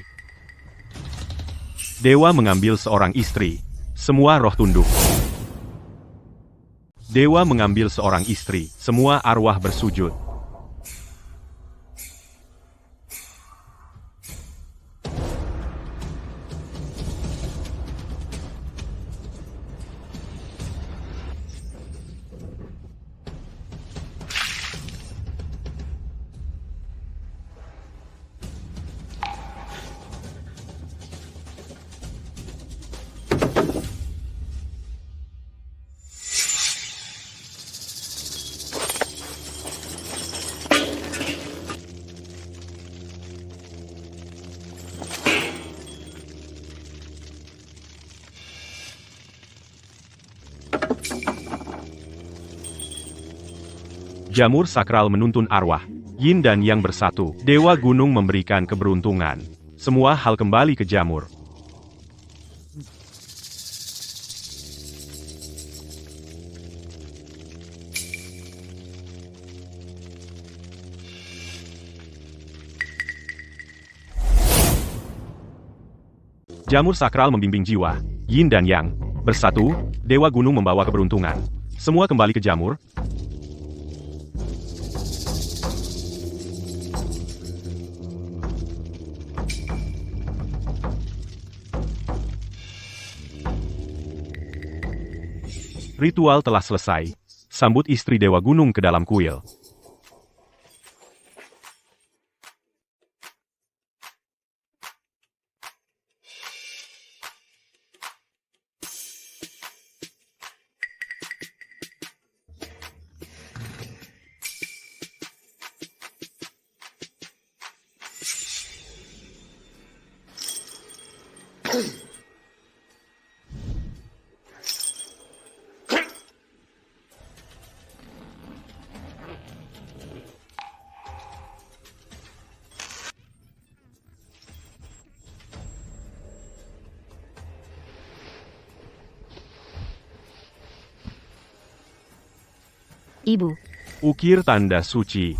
Dewa mengambil seorang istri. Semua roh tunduk. Dewa mengambil seorang istri. Semua arwah bersujud. Jamur sakral menuntun arwah. Yin dan Yang bersatu. Dewa gunung memberikan keberuntungan. Semua hal kembali ke jamur. Jamur sakral membimbing jiwa. Yin dan Yang bersatu. Dewa gunung membawa keberuntungan. Semua kembali ke jamur. Ritual telah selesai. Sambut istri Dewa Gunung ke dalam kuil. Ibu, Ukir tanda suci.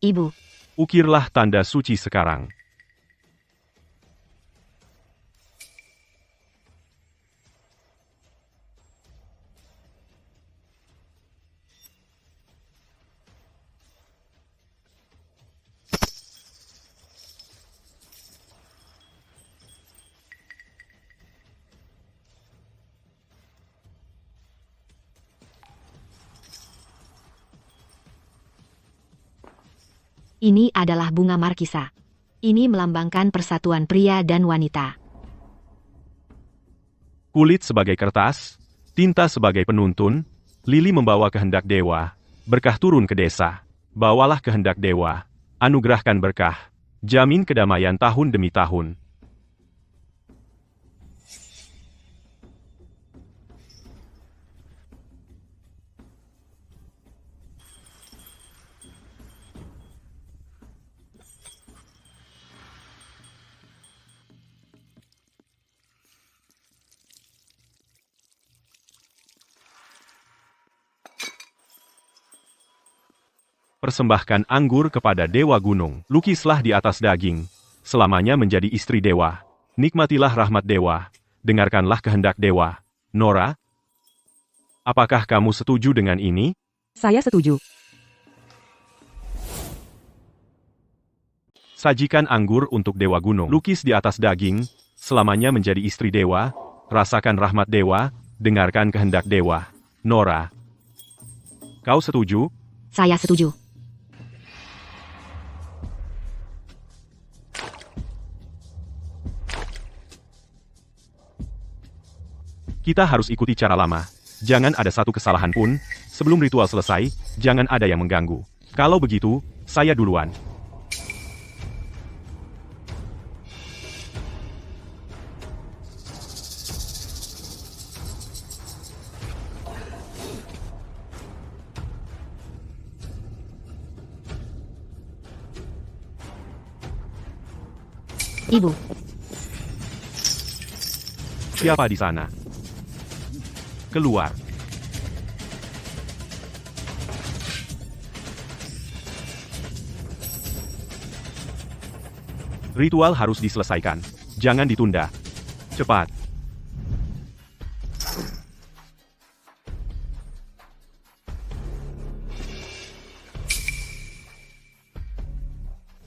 ibu, Ukirlah tanda suci sekarang. ini adalah bunga markisa. Ini melambangkan persatuan pria dan wanita. Kulit sebagai kertas, tinta sebagai penuntun, lili membawa kehendak dewa, berkah turun ke desa. Bawalah kehendak dewa, anugerahkan berkah, jamin kedamaian tahun demi tahun. Persembahkan anggur kepada Dewa Gunung. Lukislah di atas daging. Selamanya menjadi istri dewa. Nikmatilah rahmat dewa. Dengarkanlah kehendak dewa. Nora, apakah kamu setuju dengan ini? Saya setuju. Sajikan anggur untuk Dewa Gunung. Lukis di atas daging. Selamanya menjadi istri dewa. Rasakan rahmat dewa. Dengarkan kehendak dewa. Nora, kau setuju? Saya setuju. Kita harus ikuti cara lama. Jangan ada satu kesalahan pun. Sebelum ritual selesai, jangan ada yang mengganggu. Kalau begitu, saya duluan. Ibu, Siapa di sana? Keluar. Ritual harus diselesaikan. Jangan ditunda. Cepat.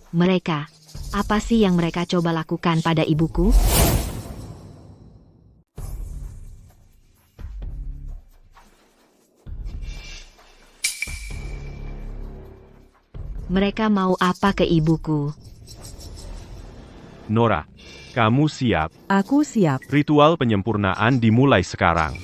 Mereka, apa sih yang mereka coba lakukan pada ibuku? Mereka mau apa ke ibuku? Nora, kamu siap. Aku siap. Ritual penyempurnaan dimulai sekarang.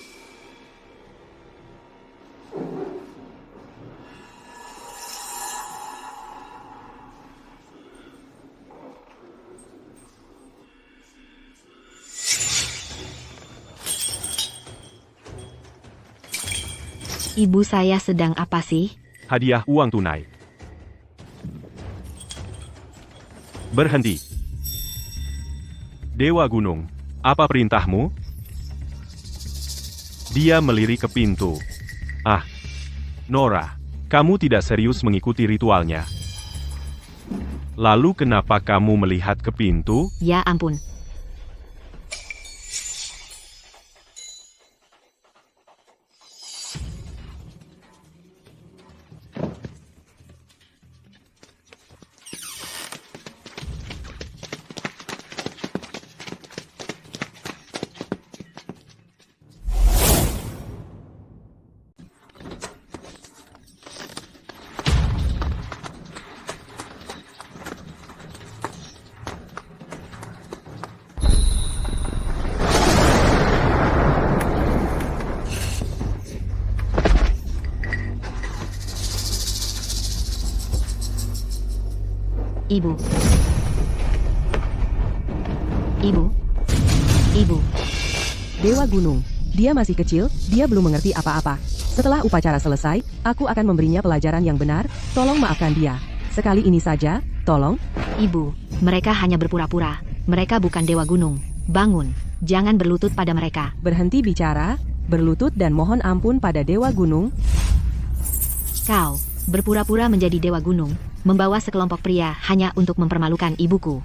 Ibu saya sedang apa sih? Hadiah uang tunai. Berhenti. Dewa Gunung, apa perintahmu? Dia melirik ke pintu. Ah, Nora, kamu tidak serius mengikuti ritualnya. Lalu kenapa kamu melihat ke pintu? Ya ampun. Ibu. Ibu. Ibu. Dewa Gunung. Dia masih kecil, dia belum mengerti apa-apa. Setelah upacara selesai, aku akan memberinya pelajaran yang benar, tolong maafkan dia. Sekali ini saja, tolong. Ibu, mereka hanya berpura-pura. Mereka bukan Dewa Gunung. Bangun, jangan berlutut pada mereka. Berhenti bicara, berlutut dan mohon ampun pada Dewa Gunung. Kau, berpura-pura menjadi Dewa Gunung, membawa sekelompok pria hanya untuk mempermalukan ibuku.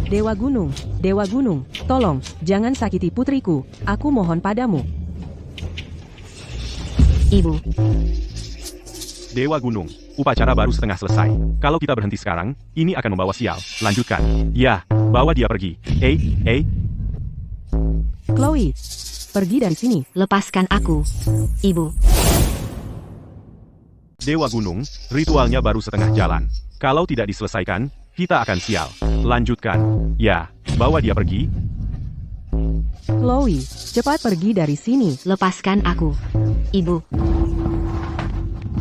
Dewa Gunung, tolong, jangan sakiti putriku, aku mohon padamu. Ibu, Dewa Gunung, upacara baru setengah selesai. Kalau kita berhenti sekarang, ini akan membawa sial. Lanjutkan. Ya, bawa dia pergi. Chloe, pergi dari sini. lepaskan aku. Ibu, Dewa Gunung, ritualnya baru setengah jalan. Kalau tidak diselesaikan, kita akan sial. Lanjutkan. Ya, bawa dia pergi. Chloe, cepat pergi dari sini. lepaskan aku. Ibu.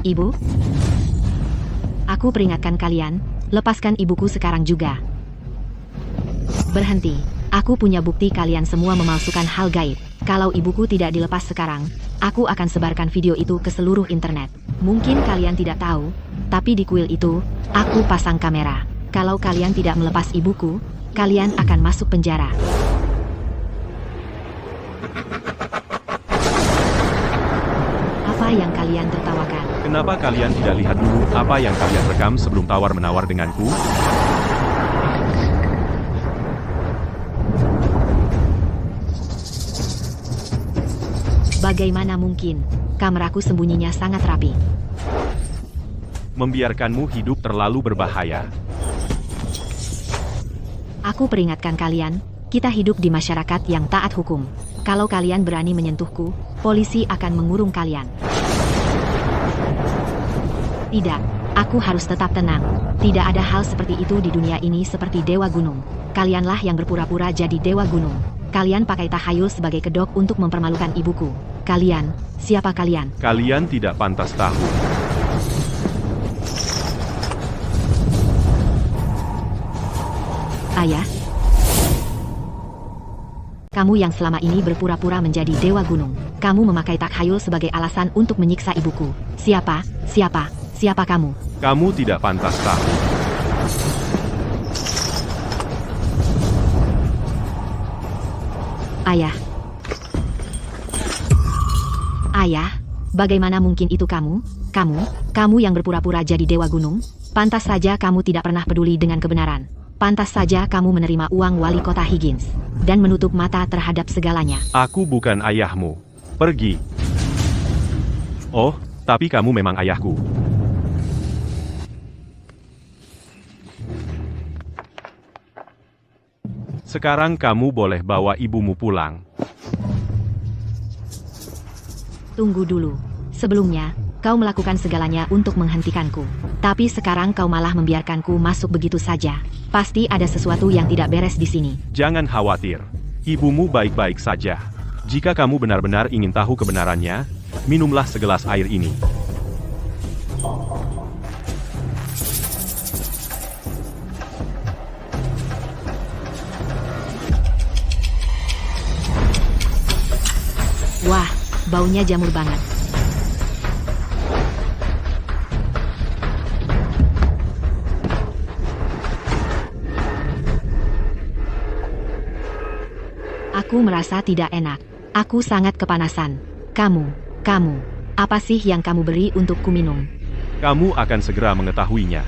Ibu? Aku peringatkan kalian, lepaskan ibuku sekarang juga. Berhenti. Aku punya bukti kalian semua memalsukan hal gaib. Kalau ibuku tidak dilepas sekarang, aku akan sebarkan video itu ke seluruh internet. Mungkin kalian tidak tahu, tapi di kuil itu, aku pasang kamera. Kalau kalian tidak melepas ibuku, kalian akan masuk penjara. Apa yang kalian tertawakan? Kenapa kalian tidak lihat dulu apa yang kalian rekam sebelum tawar-menawar denganku? Bagaimana mungkin? Kameraku sembunyinya sangat rapi. Membiarkanmu hidup terlalu berbahaya. Aku peringatkan kalian, kita hidup di masyarakat yang taat hukum. Kalau kalian berani menyentuhku, polisi akan mengurung kalian. Tidak, aku harus tetap tenang. Tidak ada hal seperti itu di dunia ini seperti Dewa Gunung. Kalianlah yang berpura-pura jadi Dewa Gunung. Kalian pakai tahayul sebagai kedok untuk mempermalukan ibuku. Kalian, siapa kalian? Kalian tidak pantas tahu. Ayah? Kamu yang selama ini berpura-pura menjadi Dewa Gunung. Kamu memakai takhayul sebagai alasan untuk menyiksa ibuku. Siapa kamu? Kamu tidak pantas tahu. Ayah. Ayah, bagaimana mungkin itu kamu? Kamu yang berpura-pura jadi Dewa Gunung, pantas saja kamu tidak pernah peduli dengan kebenaran. Pantas saja kamu menerima uang wali kota Higgins, dan menutup mata terhadap segalanya. Aku bukan ayahmu. Pergi. Oh, tapi kamu memang ayahku. Sekarang kamu boleh bawa ibumu pulang. Tunggu dulu. Sebelumnya, kau melakukan segalanya untuk menghentikanku. Tapi sekarang kau malah membiarkanku masuk begitu saja. Pasti ada sesuatu yang tidak beres di sini. Jangan khawatir. Ibumu baik-baik saja. Jika kamu benar-benar ingin tahu kebenarannya, minumlah segelas air ini. Wah, baunya jamur banget. Aku merasa tidak enak. Aku sangat kepanasan. Kamu, apa sih yang kamu beri untuk ku minum? Kamu akan segera mengetahuinya.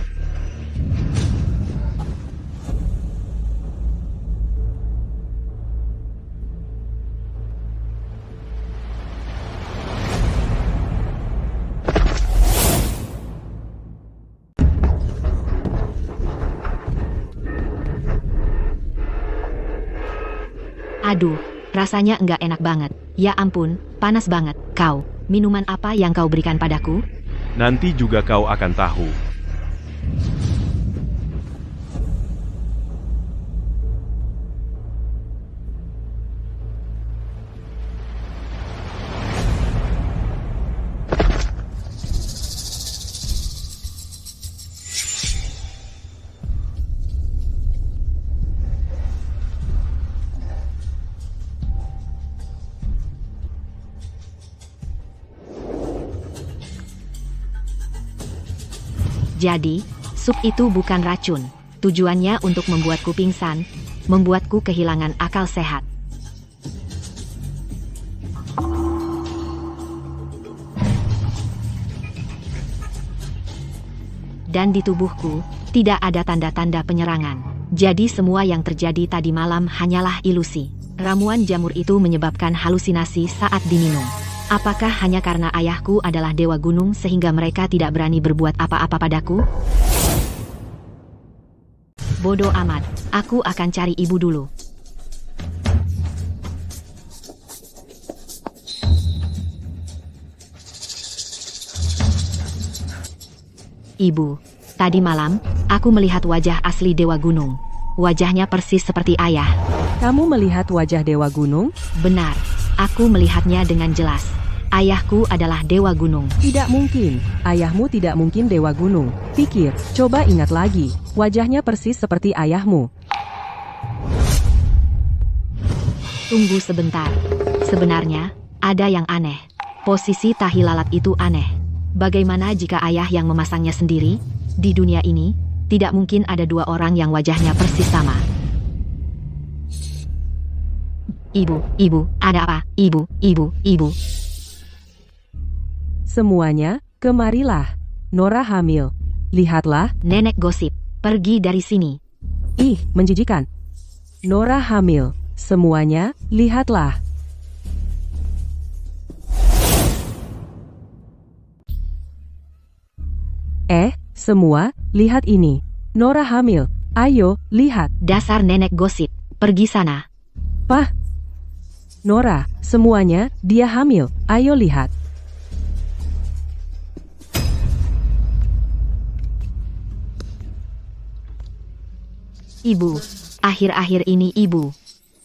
Aduh, rasanya enggak enak banget. Ya ampun, panas banget. Kau, minuman apa yang kau berikan padaku? Nanti juga kau akan tahu. Jadi, sup itu bukan racun. Tujuannya untuk membuatku pingsan, membuatku kehilangan akal sehat. Dan di tubuhku, tidak ada tanda-tanda penyerangan. Jadi semua yang terjadi tadi malam hanyalah ilusi. Ramuan jamur itu menyebabkan halusinasi saat diminum. Apakah hanya karena ayahku adalah Dewa Gunung sehingga mereka tidak berani berbuat apa-apa padaku? Bodoh amat, aku akan cari ibu dulu. Ibu, tadi malam, aku melihat wajah asli Dewa Gunung. Wajahnya persis seperti ayah. Kamu melihat wajah Dewa Gunung? Benar, aku melihatnya dengan jelas. Ayahku adalah Dewa Gunung. Tidak mungkin. Ayahmu tidak mungkin Dewa Gunung. Pikir, coba ingat lagi. Wajahnya persis seperti ayahmu. Tunggu sebentar. Sebenarnya, ada yang aneh. Posisi tahi lalat itu aneh. Bagaimana jika ayah yang memasangnya sendiri? Di dunia ini, tidak mungkin ada dua orang yang wajahnya persis sama. Ibu, ada apa? Ibu. Semuanya, kemarilah. Nora hamil. Lihatlah. Nenek gosip, pergi dari sini. Ih, menjijikan. Nora hamil. Semuanya, lihatlah. Semua, lihat ini. Nora hamil. Ayo, lihat. Dasar nenek gosip, pergi sana. Pah. Nora, semuanya, dia hamil. Ayo lihat. Ibu, akhir-akhir ini ibu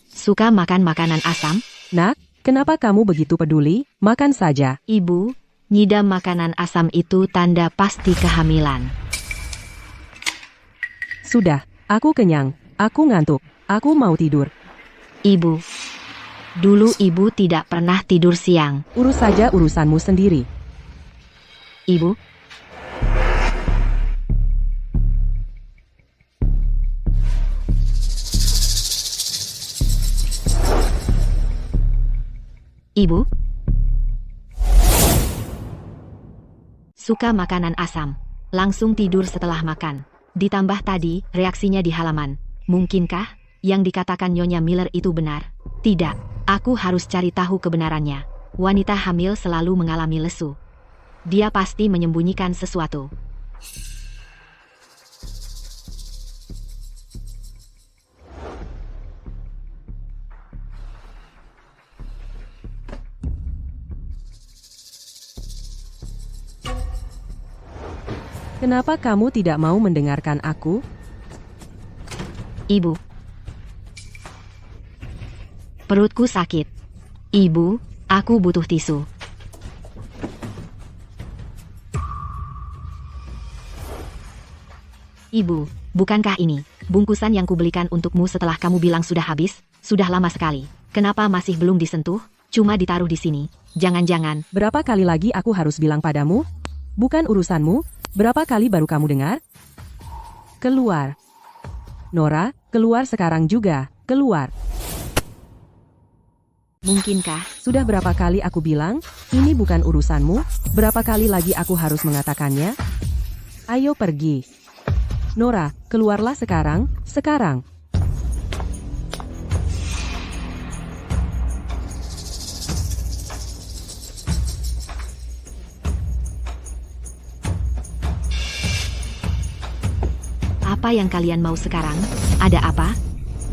suka makan makanan asam? Nak, kenapa kamu begitu peduli? Makan saja. Ibu, ngidam makanan asam itu tanda pasti kehamilan. Sudah, aku kenyang. Aku ngantuk. Aku mau tidur. Ibu, dulu ibu tidak pernah tidur siang. Urus saja urusanmu sendiri. Ibu, Suka makanan asam. Langsung tidur setelah makan. Ditambah tadi, reaksinya di halaman. Mungkinkah yang dikatakan Nyonya Miller itu benar? Tidak, aku harus cari tahu kebenarannya. Wanita hamil selalu mengalami lesu. Dia pasti menyembunyikan sesuatu. Kenapa kamu tidak mau mendengarkan aku? Ibu. Perutku sakit. Ibu, aku butuh tisu. Ibu, bukankah ini bungkusan yang kubelikan untukmu setelah kamu bilang sudah habis? Sudah lama sekali. Kenapa masih belum disentuh? Cuma ditaruh di sini. Jangan-jangan. Berapa kali lagi aku harus bilang padamu? Bukan urusanmu. Berapa kali baru kamu dengar? Keluar. Nora, keluar sekarang juga. Keluar. Mungkinkah? Sudah berapa kali aku bilang, ini bukan urusanmu? Berapa kali lagi aku harus mengatakannya? Ayo pergi. Nora, keluarlah sekarang, sekarang. Apa yang kalian mau sekarang? Ada apa?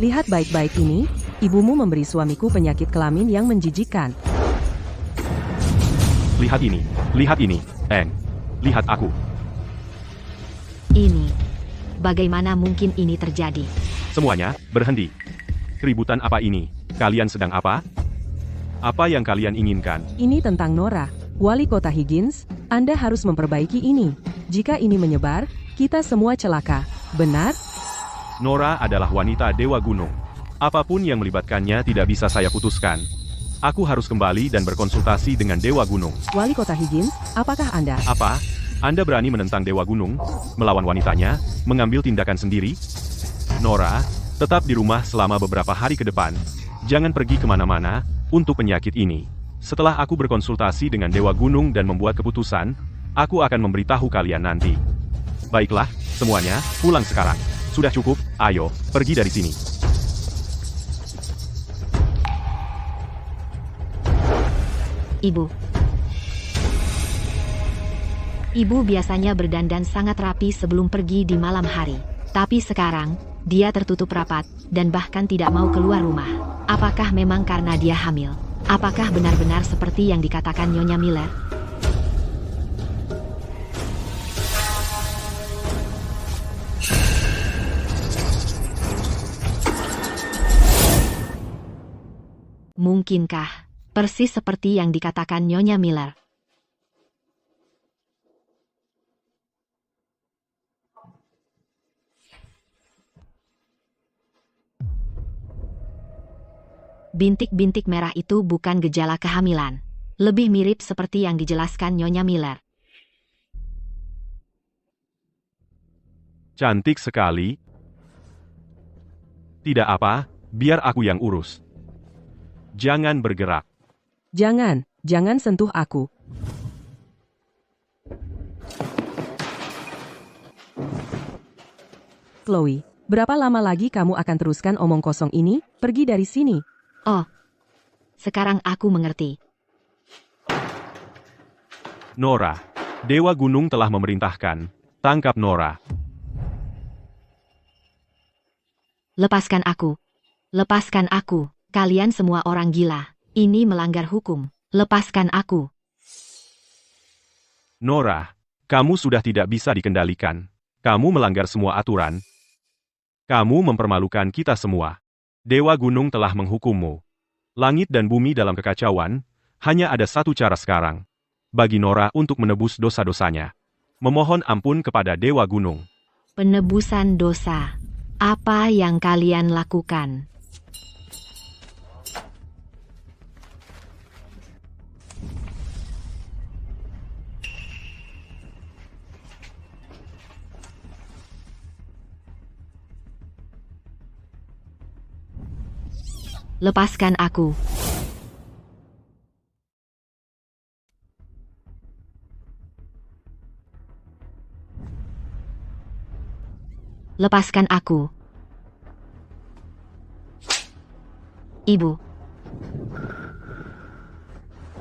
Lihat baik-baik ini, ibumu memberi suamiku penyakit kelamin yang menjijikkan. Lihat ini, Eng. Lihat aku. Ini. Bagaimana mungkin ini terjadi? Semuanya, berhenti. Keributan apa ini? Kalian sedang apa? Apa yang kalian inginkan? Ini tentang Nora, wali kota Higgins. Anda harus memperbaiki ini. Jika ini menyebar, kita semua celaka. Benar? Nora adalah wanita Dewa Gunung. Apapun yang melibatkannya tidak bisa saya putuskan. Aku harus kembali dan berkonsultasi dengan Dewa Gunung. Wali kota Higgins, apakah Anda? Apa? Anda berani menentang Dewa Gunung? Melawan wanitanya? Mengambil tindakan sendiri? Nora, tetap di rumah selama beberapa hari ke depan. Jangan pergi kemana-mana untuk penyakit ini. Setelah aku berkonsultasi dengan Dewa Gunung dan membuat keputusan, aku akan memberitahu kalian nanti. Baiklah, semuanya, pulang sekarang. Sudah cukup, ayo, pergi dari sini. Ibu. Ibu biasanya berdandan sangat rapi sebelum pergi di malam hari. Tapi sekarang, dia tertutup rapat, dan bahkan tidak mau keluar rumah. Apakah memang karena dia hamil? Apakah benar-benar seperti yang dikatakan Nyonya Miller? Mungkinkah? Persis seperti yang dikatakan Nyonya Miller. Bintik-bintik merah itu bukan gejala kehamilan. Lebih mirip seperti yang dijelaskan Nyonya Miller. Cantik sekali. Tidak apa, biar aku yang urus. Jangan bergerak. Jangan sentuh aku. Chloe, berapa lama lagi kamu akan teruskan omong kosong ini? Pergi dari sini. Oh, sekarang aku mengerti. Nora, Dewa Gunung telah memerintahkan. Tangkap Nora. Lepaskan aku. Lepaskan aku. Kalian semua orang gila. Ini melanggar hukum. Lepaskan aku. Nora, kamu sudah tidak bisa dikendalikan. Kamu melanggar semua aturan. Kamu mempermalukan kita semua. Dewa Gunung telah menghukummu. Langit dan bumi dalam kekacauan, hanya ada satu cara sekarang. Bagi Nora untuk menebus dosa-dosanya. Memohon ampun kepada Dewa Gunung. Penebusan dosa. Apa yang kalian lakukan? Lepaskan aku. Lepaskan aku. Ibu.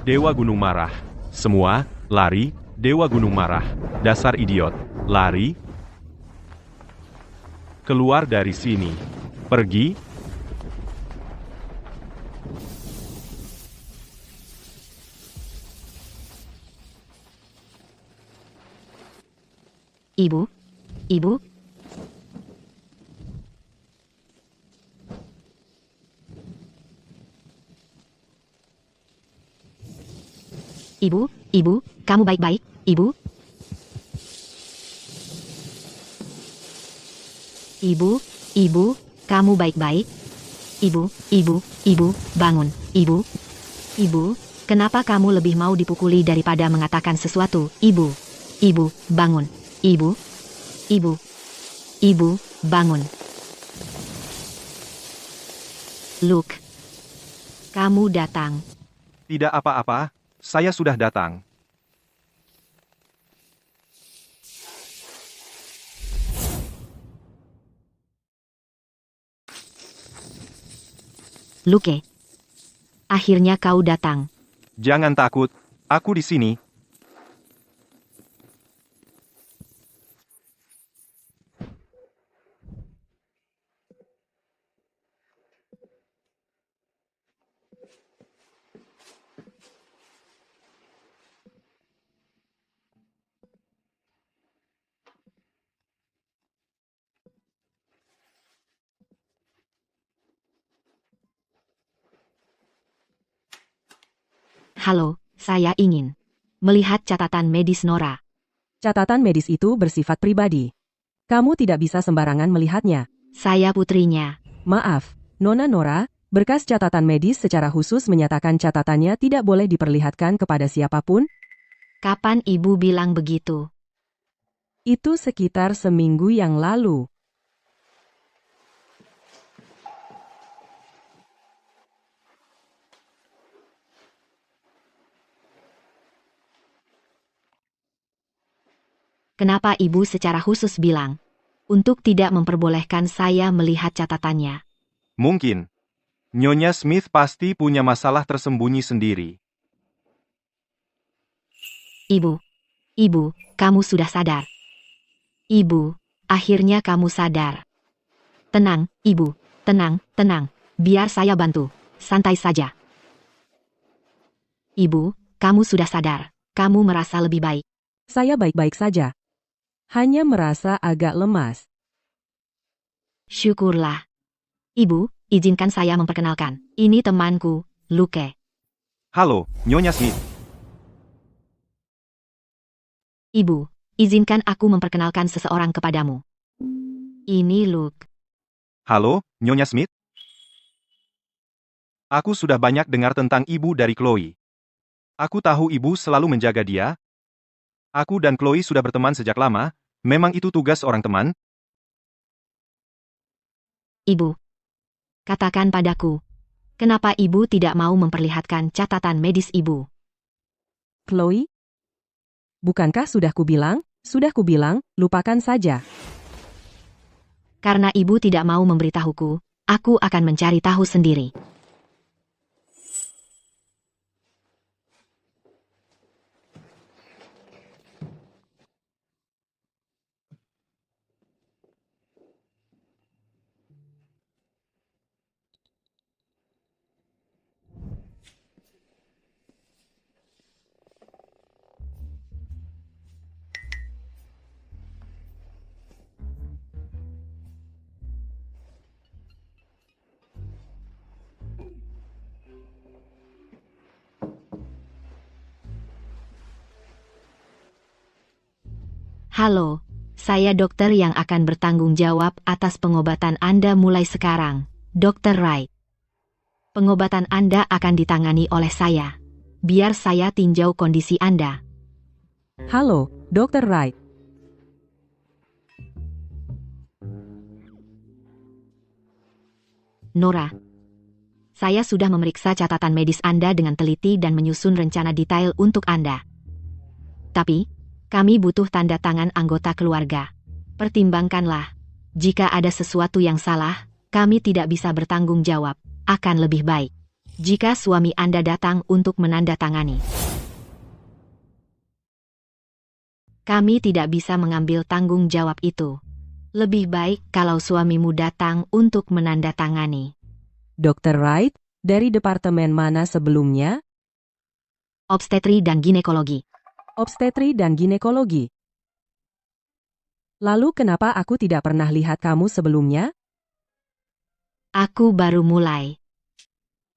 Dewa Gunung marah. Semua, lari. Dewa Gunung marah. Dasar idiot. Lari. Keluar dari sini. Pergi. Ibu. Ibu. Ibu, kamu baik-baik, Ibu? Ibu, kamu baik-baik? Ibu, bangun, Ibu, kenapa kamu lebih mau dipukuli daripada mengatakan sesuatu, Ibu, bangun, Ibu, bangun. Luke, kamu datang. Tidak apa-apa, saya sudah datang. Luke, akhirnya kau datang. Jangan takut, aku di sini. Halo, saya ingin melihat catatan medis Nora. Catatan medis itu bersifat pribadi. Kamu tidak bisa sembarangan melihatnya. Saya putrinya. Maaf, Nona Nora, berkas catatan medis secara khusus menyatakan catatannya tidak boleh diperlihatkan kepada siapapun. Kapan ibu bilang begitu? Itu sekitar seminggu yang lalu. Kenapa ibu secara khusus bilang untuk tidak memperbolehkan saya melihat catatannya? Mungkin. Nyonya Smith pasti punya masalah tersembunyi sendiri. Ibu, kamu sudah sadar. Ibu, akhirnya kamu sadar. Tenang, Ibu, tenang. Biar saya bantu. Santai saja. Ibu, kamu sudah sadar. Kamu merasa lebih baik. Saya baik-baik saja. Hanya merasa agak lemas. Syukurlah. Ibu, izinkan saya memperkenalkan. Ini temanku, Luke. Halo, Nyonya Smith. Ibu, izinkan aku memperkenalkan seseorang kepadamu. Ini Luke. Halo, Nyonya Smith. Aku sudah banyak dengar tentang ibu dari Chloe. Aku tahu ibu selalu menjaga dia. Aku dan Chloe sudah berteman sejak lama. Memang itu tugas orang teman? Ibu, katakan padaku, kenapa ibu tidak mau memperlihatkan catatan medis ibu? Chloe? Bukankah sudah kubilang, lupakan saja. Karena ibu tidak mau memberitahuku, aku akan mencari tahu sendiri. Halo, saya dokter yang akan bertanggung jawab atas pengobatan Anda mulai sekarang, Dr. Wright. Pengobatan Anda akan ditangani oleh saya. Biar saya tinjau kondisi Anda. Halo, Dr. Wright. Nora, saya sudah memeriksa catatan medis Anda dengan teliti dan menyusun rencana detail untuk Anda. Tapi, kami butuh tanda tangan anggota keluarga. Pertimbangkanlah. Jika ada sesuatu yang salah, kami tidak bisa bertanggung jawab. Akan lebih baik jika suami Anda datang untuk menandatangani. Kami tidak bisa mengambil tanggung jawab itu. Lebih baik kalau suamimu datang untuk menandatangani. Dr. Wright, dari departemen mana sebelumnya? Obstetri dan ginekologi. Obstetri dan ginekologi. Lalu kenapa aku tidak pernah lihat kamu sebelumnya? Aku baru mulai.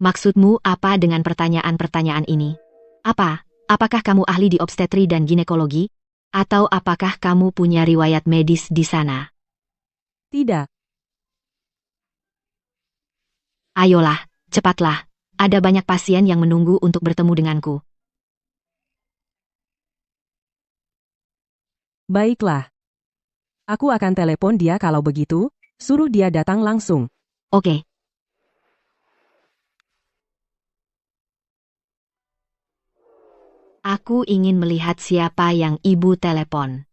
Maksudmu apa dengan pertanyaan-pertanyaan ini? Apakah kamu ahli di obstetri dan ginekologi? Atau apakah kamu punya riwayat medis di sana? Tidak. Ayolah, cepatlah. Ada banyak pasien yang menunggu untuk bertemu denganku. Baiklah. Aku akan telepon dia kalau begitu, suruh dia datang langsung. Oke. Aku ingin melihat siapa yang ibu telepon.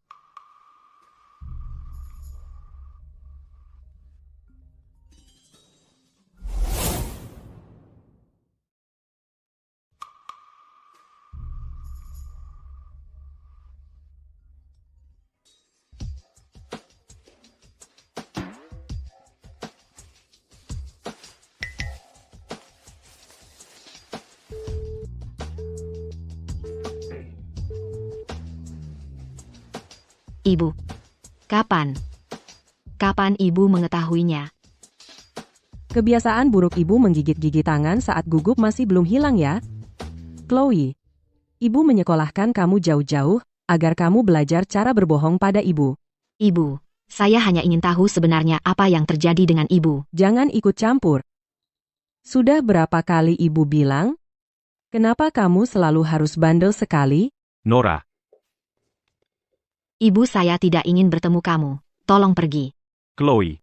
Ibu. Kapan? Kapan ibu mengetahuinya? Kebiasaan buruk ibu menggigit-gigit tangan saat gugup masih belum hilang ya? Chloe, ibu menyekolahkan kamu jauh-jauh, agar kamu belajar cara berbohong pada ibu. Ibu, saya hanya ingin tahu sebenarnya apa yang terjadi dengan ibu. Jangan ikut campur. Sudah berapa kali ibu bilang? Kenapa kamu selalu harus bandel sekali? Nora, Ibu saya tidak ingin bertemu kamu. Tolong pergi. Chloe.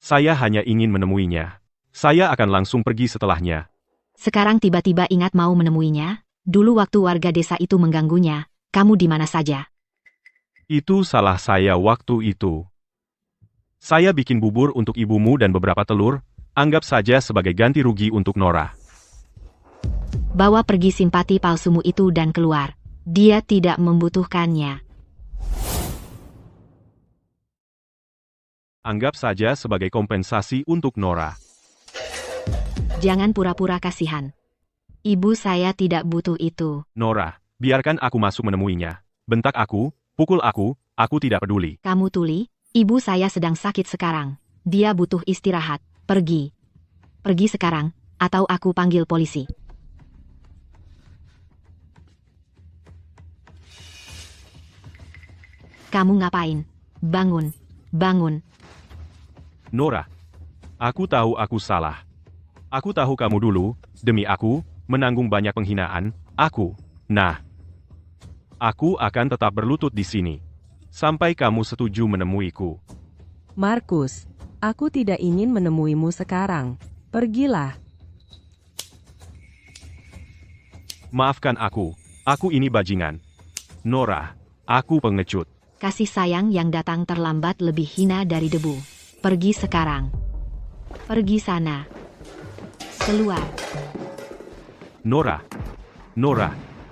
Saya hanya ingin menemuinya. Saya akan langsung pergi setelahnya. Sekarang tiba-tiba ingat mau menemuinya? Dulu waktu warga desa itu mengganggunya, kamu di mana saja? Itu salah saya waktu itu. Saya bikin bubur untuk ibumu dan beberapa telur, anggap saja sebagai ganti rugi untuk Nora. Bawa pergi simpati palsumu itu dan keluar. Dia tidak membutuhkannya. Anggap saja sebagai kompensasi untuk Nora. Jangan pura-pura kasihan. Ibu saya tidak butuh itu. Nora, biarkan aku masuk menemuinya. Bentak aku, pukul aku tidak peduli. Kamu tuli, ibu saya sedang sakit sekarang. Dia butuh istirahat. Pergi. Pergi sekarang, atau aku panggil polisi. Kamu ngapain? Bangun. Bangun. Nora, aku tahu aku salah. Aku tahu kamu dulu, demi aku, menanggung banyak penghinaan, aku akan tetap berlutut di sini. Sampai kamu setuju menemuiku. Markus, aku tidak ingin menemuimu sekarang. Pergilah. Maafkan aku ini bajingan. Nora, aku pengecut. Kasih sayang yang datang terlambat lebih hina dari debu. Pergi sekarang. Pergi sana. Keluar. Nora. Nora.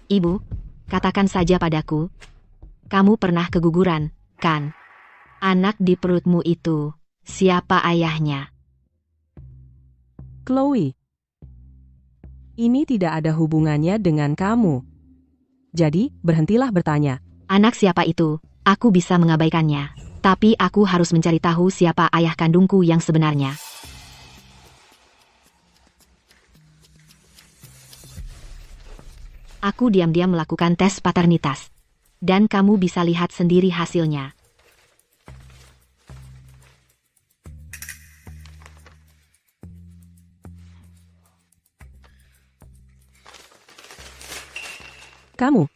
Ibu, katakan saja padaku. Kamu pernah keguguran, kan? Anak di perutmu itu, siapa ayahnya? Chloe, ini tidak ada hubungannya dengan kamu. Jadi, berhentilah bertanya. Anak siapa itu? Aku bisa mengabaikannya. Tapi aku harus mencari tahu siapa ayah kandungku yang sebenarnya. Aku diam-diam melakukan tes paternitas. Dan kamu bisa lihat sendiri hasilnya. Kamu.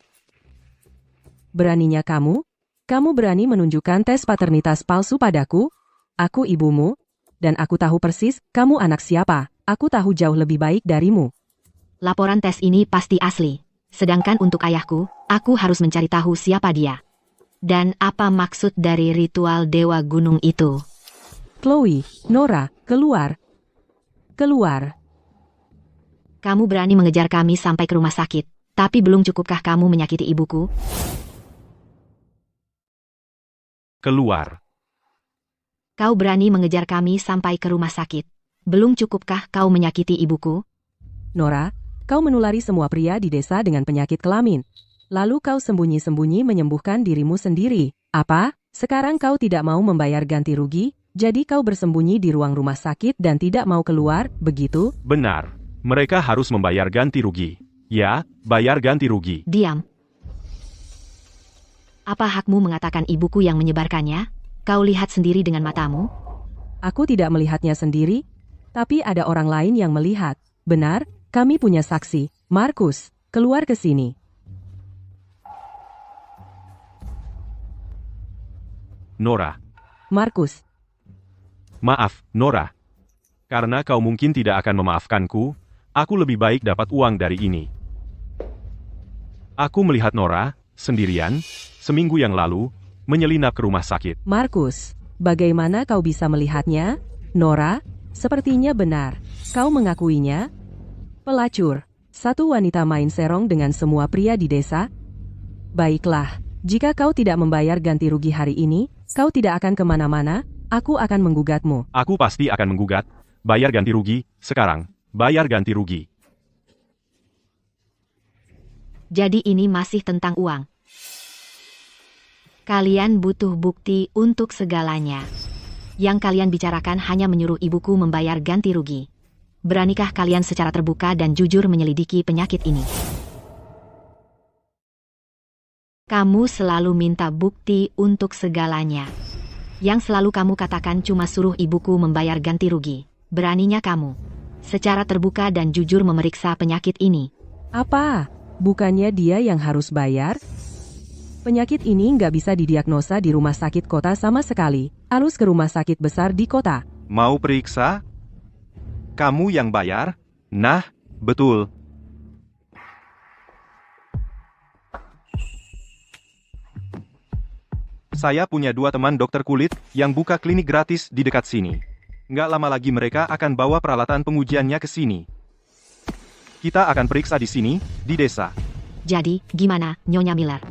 Beraninya kamu? Kamu berani menunjukkan tes paternitas palsu padaku? Aku ibumu, dan aku tahu persis kamu anak siapa. Aku tahu jauh lebih baik darimu. Laporan tes ini pasti asli. Sedangkan untuk ayahku, aku harus mencari tahu siapa dia. Dan apa maksud dari ritual Dewa Gunung itu? Chloe, Nora, keluar. Keluar. Kamu berani mengejar kami sampai ke rumah sakit. Tapi belum cukupkah kamu menyakiti ibuku? Keluar. Kau berani mengejar kami sampai ke rumah sakit. Belum cukupkah kau menyakiti ibuku? Nora, kau menulari semua pria di desa dengan penyakit kelamin. Lalu kau sembunyi-sembunyi menyembuhkan dirimu sendiri. Apa? Sekarang kau tidak mau membayar ganti rugi? Jadi kau bersembunyi di ruang rumah sakit dan tidak mau keluar, begitu? Benar. Mereka harus membayar ganti rugi. Ya, bayar ganti rugi. Diam. Apa hakmu mengatakan ibuku yang menyebarkannya? Kau lihat sendiri dengan matamu? Aku tidak melihatnya sendiri, tapi ada orang lain yang melihat. Benar, kami punya saksi. Markus, keluar ke sini. Nora. Markus, Maaf, Nora. Karena kau mungkin tidak akan memaafkanku, aku lebih baik dapat uang dari ini. Aku melihat Nora, sendirian, seminggu yang lalu, menyelinap ke rumah sakit. Markus, bagaimana kau bisa melihatnya? Nora, sepertinya benar. Kau mengakuinya? Pelacur, satu wanita main serong dengan semua pria di desa? Baiklah, jika kau tidak membayar ganti rugi hari ini, kau tidak akan kemana-mana, aku akan menggugatmu. Aku pasti akan menggugat. Bayar ganti rugi, sekarang. Bayar ganti rugi. Jadi ini masih tentang uang. Kalian butuh bukti untuk segalanya. Yang kalian bicarakan hanya menyuruh ibuku membayar ganti rugi. Beranikah kalian secara terbuka dan jujur menyelidiki penyakit ini? Kamu selalu minta bukti untuk segalanya. Yang selalu kamu katakan cuma suruh ibuku membayar ganti rugi. Beraninya kamu secara terbuka dan jujur memeriksa penyakit ini. Apa? Bukannya dia yang harus bayar? Penyakit ini nggak bisa didiagnosa di rumah sakit kota sama sekali. Harus ke rumah sakit besar di kota. Mau periksa? Kamu yang bayar? Nah, betul. Saya punya 2 teman dokter kulit yang buka klinik gratis di dekat sini. Nggak lama lagi mereka akan bawa peralatan pengujiannya ke sini. Kita akan periksa di sini, di desa. Jadi, gimana, Nyonya Miller?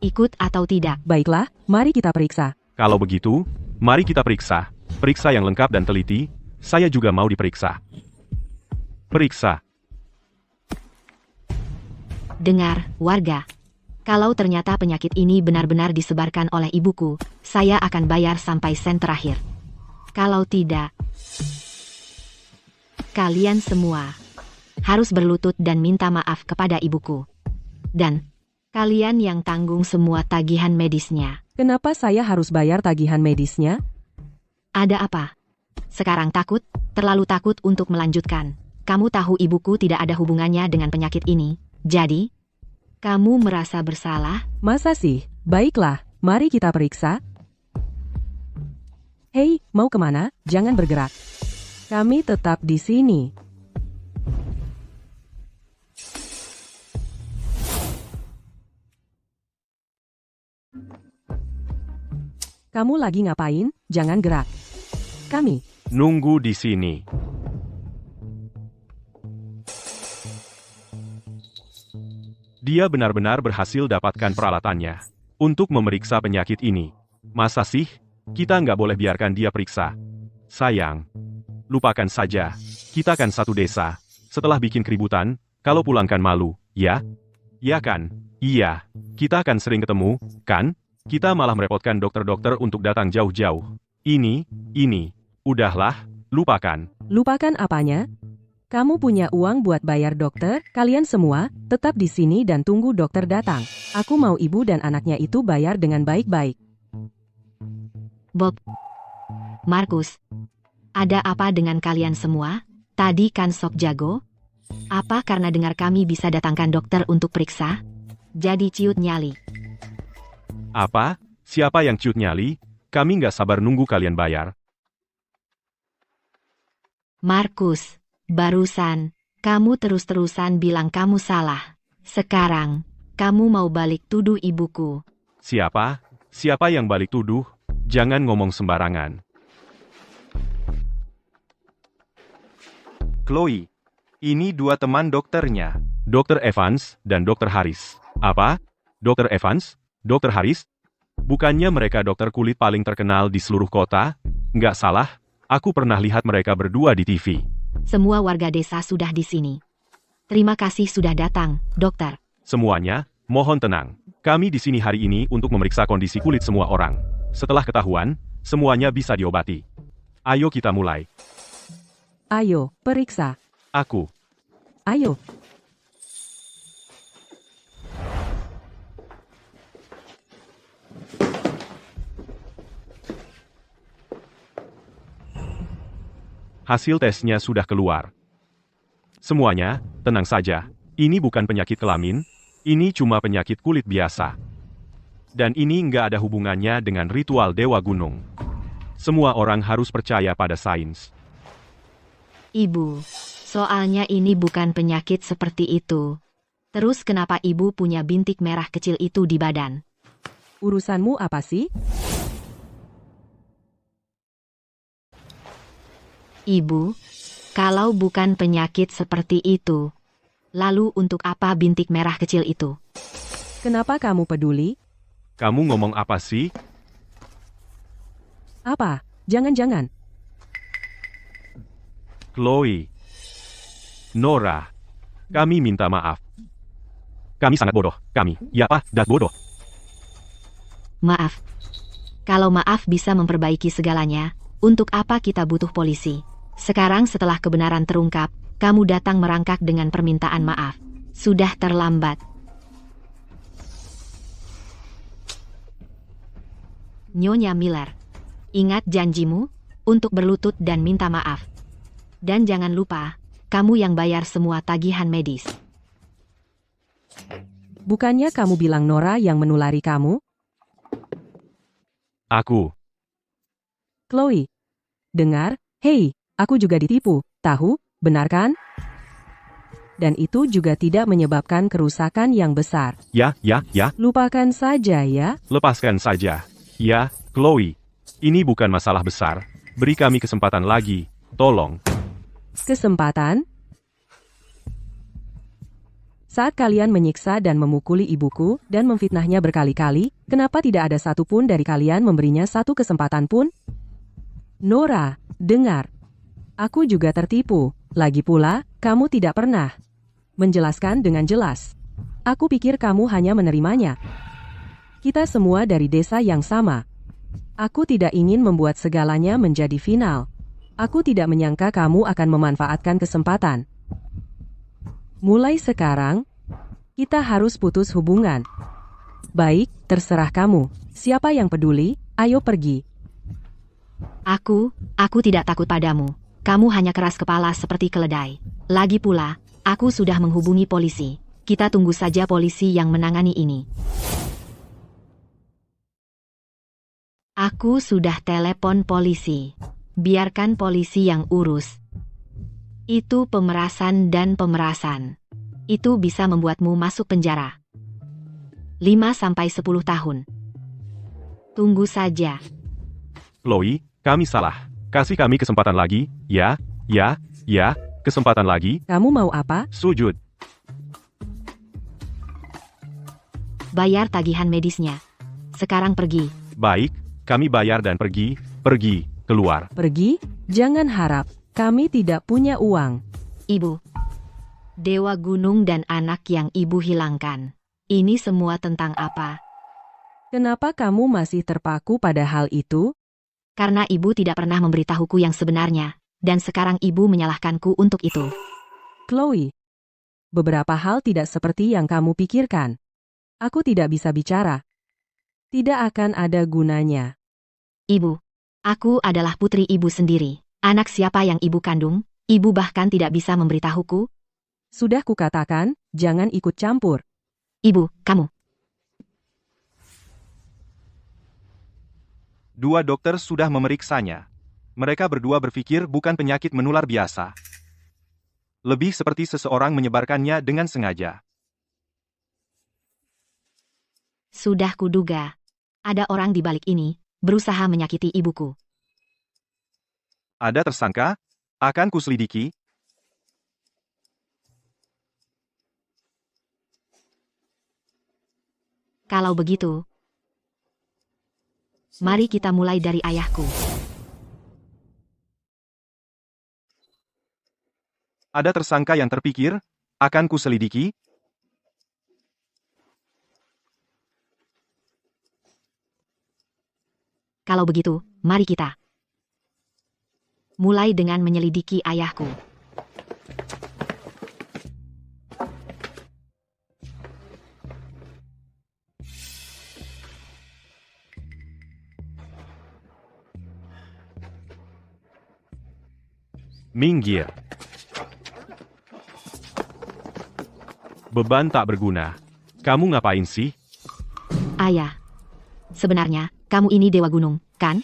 Ikut atau tidak? Baiklah, mari kita periksa. Kalau begitu, mari kita periksa. Periksa yang lengkap dan teliti. Saya juga mau diperiksa. Periksa. Dengar, warga. Kalau ternyata penyakit ini benar-benar disebarkan oleh ibuku, saya akan bayar sampai sen terakhir. Kalau tidak, kalian semua harus berlutut dan minta maaf kepada ibuku. Dan kalian yang tanggung semua tagihan medisnya. Kenapa saya harus bayar tagihan medisnya? Ada apa? Sekarang takut? Terlalu takut untuk melanjutkan. Kamu tahu ibuku tidak ada hubungannya dengan penyakit ini. Jadi, kamu merasa bersalah? Masa sih? Baiklah, mari kita periksa. Hei, mau kemana? Jangan bergerak. Kami tetap di sini. Kamu lagi ngapain? Jangan gerak. Kami. Nunggu di sini. Dia benar-benar berhasil dapatkan peralatannya untuk memeriksa penyakit ini. Masa sih? Kita nggak boleh biarkan dia periksa. Sayang. Lupakan saja. Kita kan satu desa. Setelah bikin keributan, kalau pulangkan malu, ya? Ya kan? Iya. Kita akan sering ketemu, kan? Kita malah merepotkan dokter-dokter untuk datang jauh-jauh. Ini. Udahlah, lupakan. Lupakan apanya? Kamu punya uang buat bayar dokter? Kalian semua, tetap di sini dan tunggu dokter datang. Aku mau ibu dan anaknya itu bayar dengan baik-baik. Bob. Markus. Ada apa dengan kalian semua? Tadi kan sok jago? Apa karena dengar kami bisa datangkan dokter untuk periksa? Jadi ciut nyali. Apa? Siapa yang ciut nyali? Kami nggak sabar nunggu kalian bayar. Markus. Barusan, kamu terus-terusan bilang kamu salah. Sekarang, kamu mau balik tuduh ibuku. Siapa? Siapa yang balik tuduh? Jangan ngomong sembarangan. Chloe, ini dua teman dokternya. Dr. Evans dan Dr. Harris. Apa? Dr. Evans? Dr. Harris? Bukannya mereka dokter kulit paling terkenal di seluruh kota? Nggak salah, aku pernah lihat mereka berdua di TV. Semua warga desa sudah di sini. Terima kasih sudah datang, dokter. Semuanya, mohon tenang. Kami di sini hari ini untuk memeriksa kondisi kulit semua orang. Setelah ketahuan, semuanya bisa diobati. Ayo kita mulai. Ayo, periksa. Aku. Ayo. Hasil tesnya sudah keluar. Semuanya, tenang saja. Ini bukan penyakit kelamin, ini cuma penyakit kulit biasa. Dan ini nggak ada hubungannya dengan ritual Dewa Gunung. Semua orang harus percaya pada sains. Ibu, soalnya ini bukan penyakit seperti itu. Terus kenapa ibu punya bintik merah kecil itu di badan? Urusanmu apa sih? Ibu, kalau bukan penyakit seperti itu, lalu untuk apa bintik merah kecil itu? Kenapa kamu peduli? Kamu ngomong apa sih? Apa? Jangan-jangan. Chloe. Nora. Kami minta maaf. Kami sangat bodoh. Kami, ya Pak, dat bodoh. Maaf. Kalau maaf bisa memperbaiki segalanya, untuk apa kita butuh polisi? Sekarang setelah kebenaran terungkap, kamu datang merangkak dengan permintaan maaf. Sudah terlambat. Nyonya Miller, ingat janjimu untuk berlutut dan minta maaf. Dan jangan lupa, kamu yang bayar semua tagihan medis. Bukannya kamu bilang Nora yang menulari kamu? Aku. Chloe. Dengar, hei, aku juga ditipu, tahu, benar kan? Dan itu juga tidak menyebabkan kerusakan yang besar. Ya. Lupakan saja ya. Lepaskan saja. Ya, Chloe. Ini bukan masalah besar. Beri kami kesempatan lagi. Tolong. Kesempatan? Saat kalian menyiksa dan memukuli ibuku dan memfitnahnya berkali-kali, kenapa tidak ada satupun dari kalian memberinya satu kesempatan pun? Nora, dengar. Aku juga tertipu. Lagi pula, kamu tidak pernah menjelaskan dengan jelas. Aku pikir kamu hanya menerimanya. Kita semua dari desa yang sama. Aku tidak ingin membuat segalanya menjadi final. Aku tidak menyangka kamu akan memanfaatkan kesempatan. Mulai sekarang, kita harus putus hubungan. Baik, terserah kamu. Siapa yang peduli, ayo pergi. Aku tidak takut padamu. Kamu hanya keras kepala seperti keledai. Lagi pula, aku sudah menghubungi polisi. Kita tunggu saja polisi yang menangani ini. Aku sudah telepon polisi. Biarkan polisi yang urus. Itu pemerasan dan pemerasan. Itu bisa membuatmu masuk penjara. 5-10 tahun. Tunggu saja. Chloe, kami salah. Kasih kami kesempatan lagi, ya, kesempatan lagi. Kamu mau apa? Sujud. Bayar tagihan medisnya. Sekarang pergi. Baik, kami bayar dan pergi, keluar. Pergi? Jangan harap. Kami tidak punya uang. Ibu. Dewa Gunung dan anak yang ibu hilangkan. Ini semua tentang apa? Kenapa kamu masih terpaku pada hal itu? Karena ibu tidak pernah memberitahuku yang sebenarnya, dan sekarang ibu menyalahkanku untuk itu. Chloe. Beberapa hal tidak seperti yang kamu pikirkan. Aku tidak bisa bicara. Tidak akan ada gunanya. Ibu, aku adalah putri ibu sendiri. Anak siapa yang ibu kandung? Ibu bahkan tidak bisa memberitahuku. Sudah kukatakan, jangan ikut campur. Ibu, kamu. Dua dokter sudah memeriksanya. Mereka berdua berpikir bukan penyakit menular biasa. Lebih seperti seseorang menyebarkannya dengan sengaja. Sudah kuduga. Ada orang di balik ini, berusaha menyakiti ibuku. Ada tersangka? Akan kuselidiki. Kalau begitu, mari kita mulai dari ayahku. Ada tersangka yang terpikir? Akan kuselidiki. Kalau begitu, mari kita mulai dengan menyelidiki ayahku. Minggir. Beban tak berguna. Kamu ngapain sih? Ayah, sebenarnya, kamu ini Dewa Gunung, kan?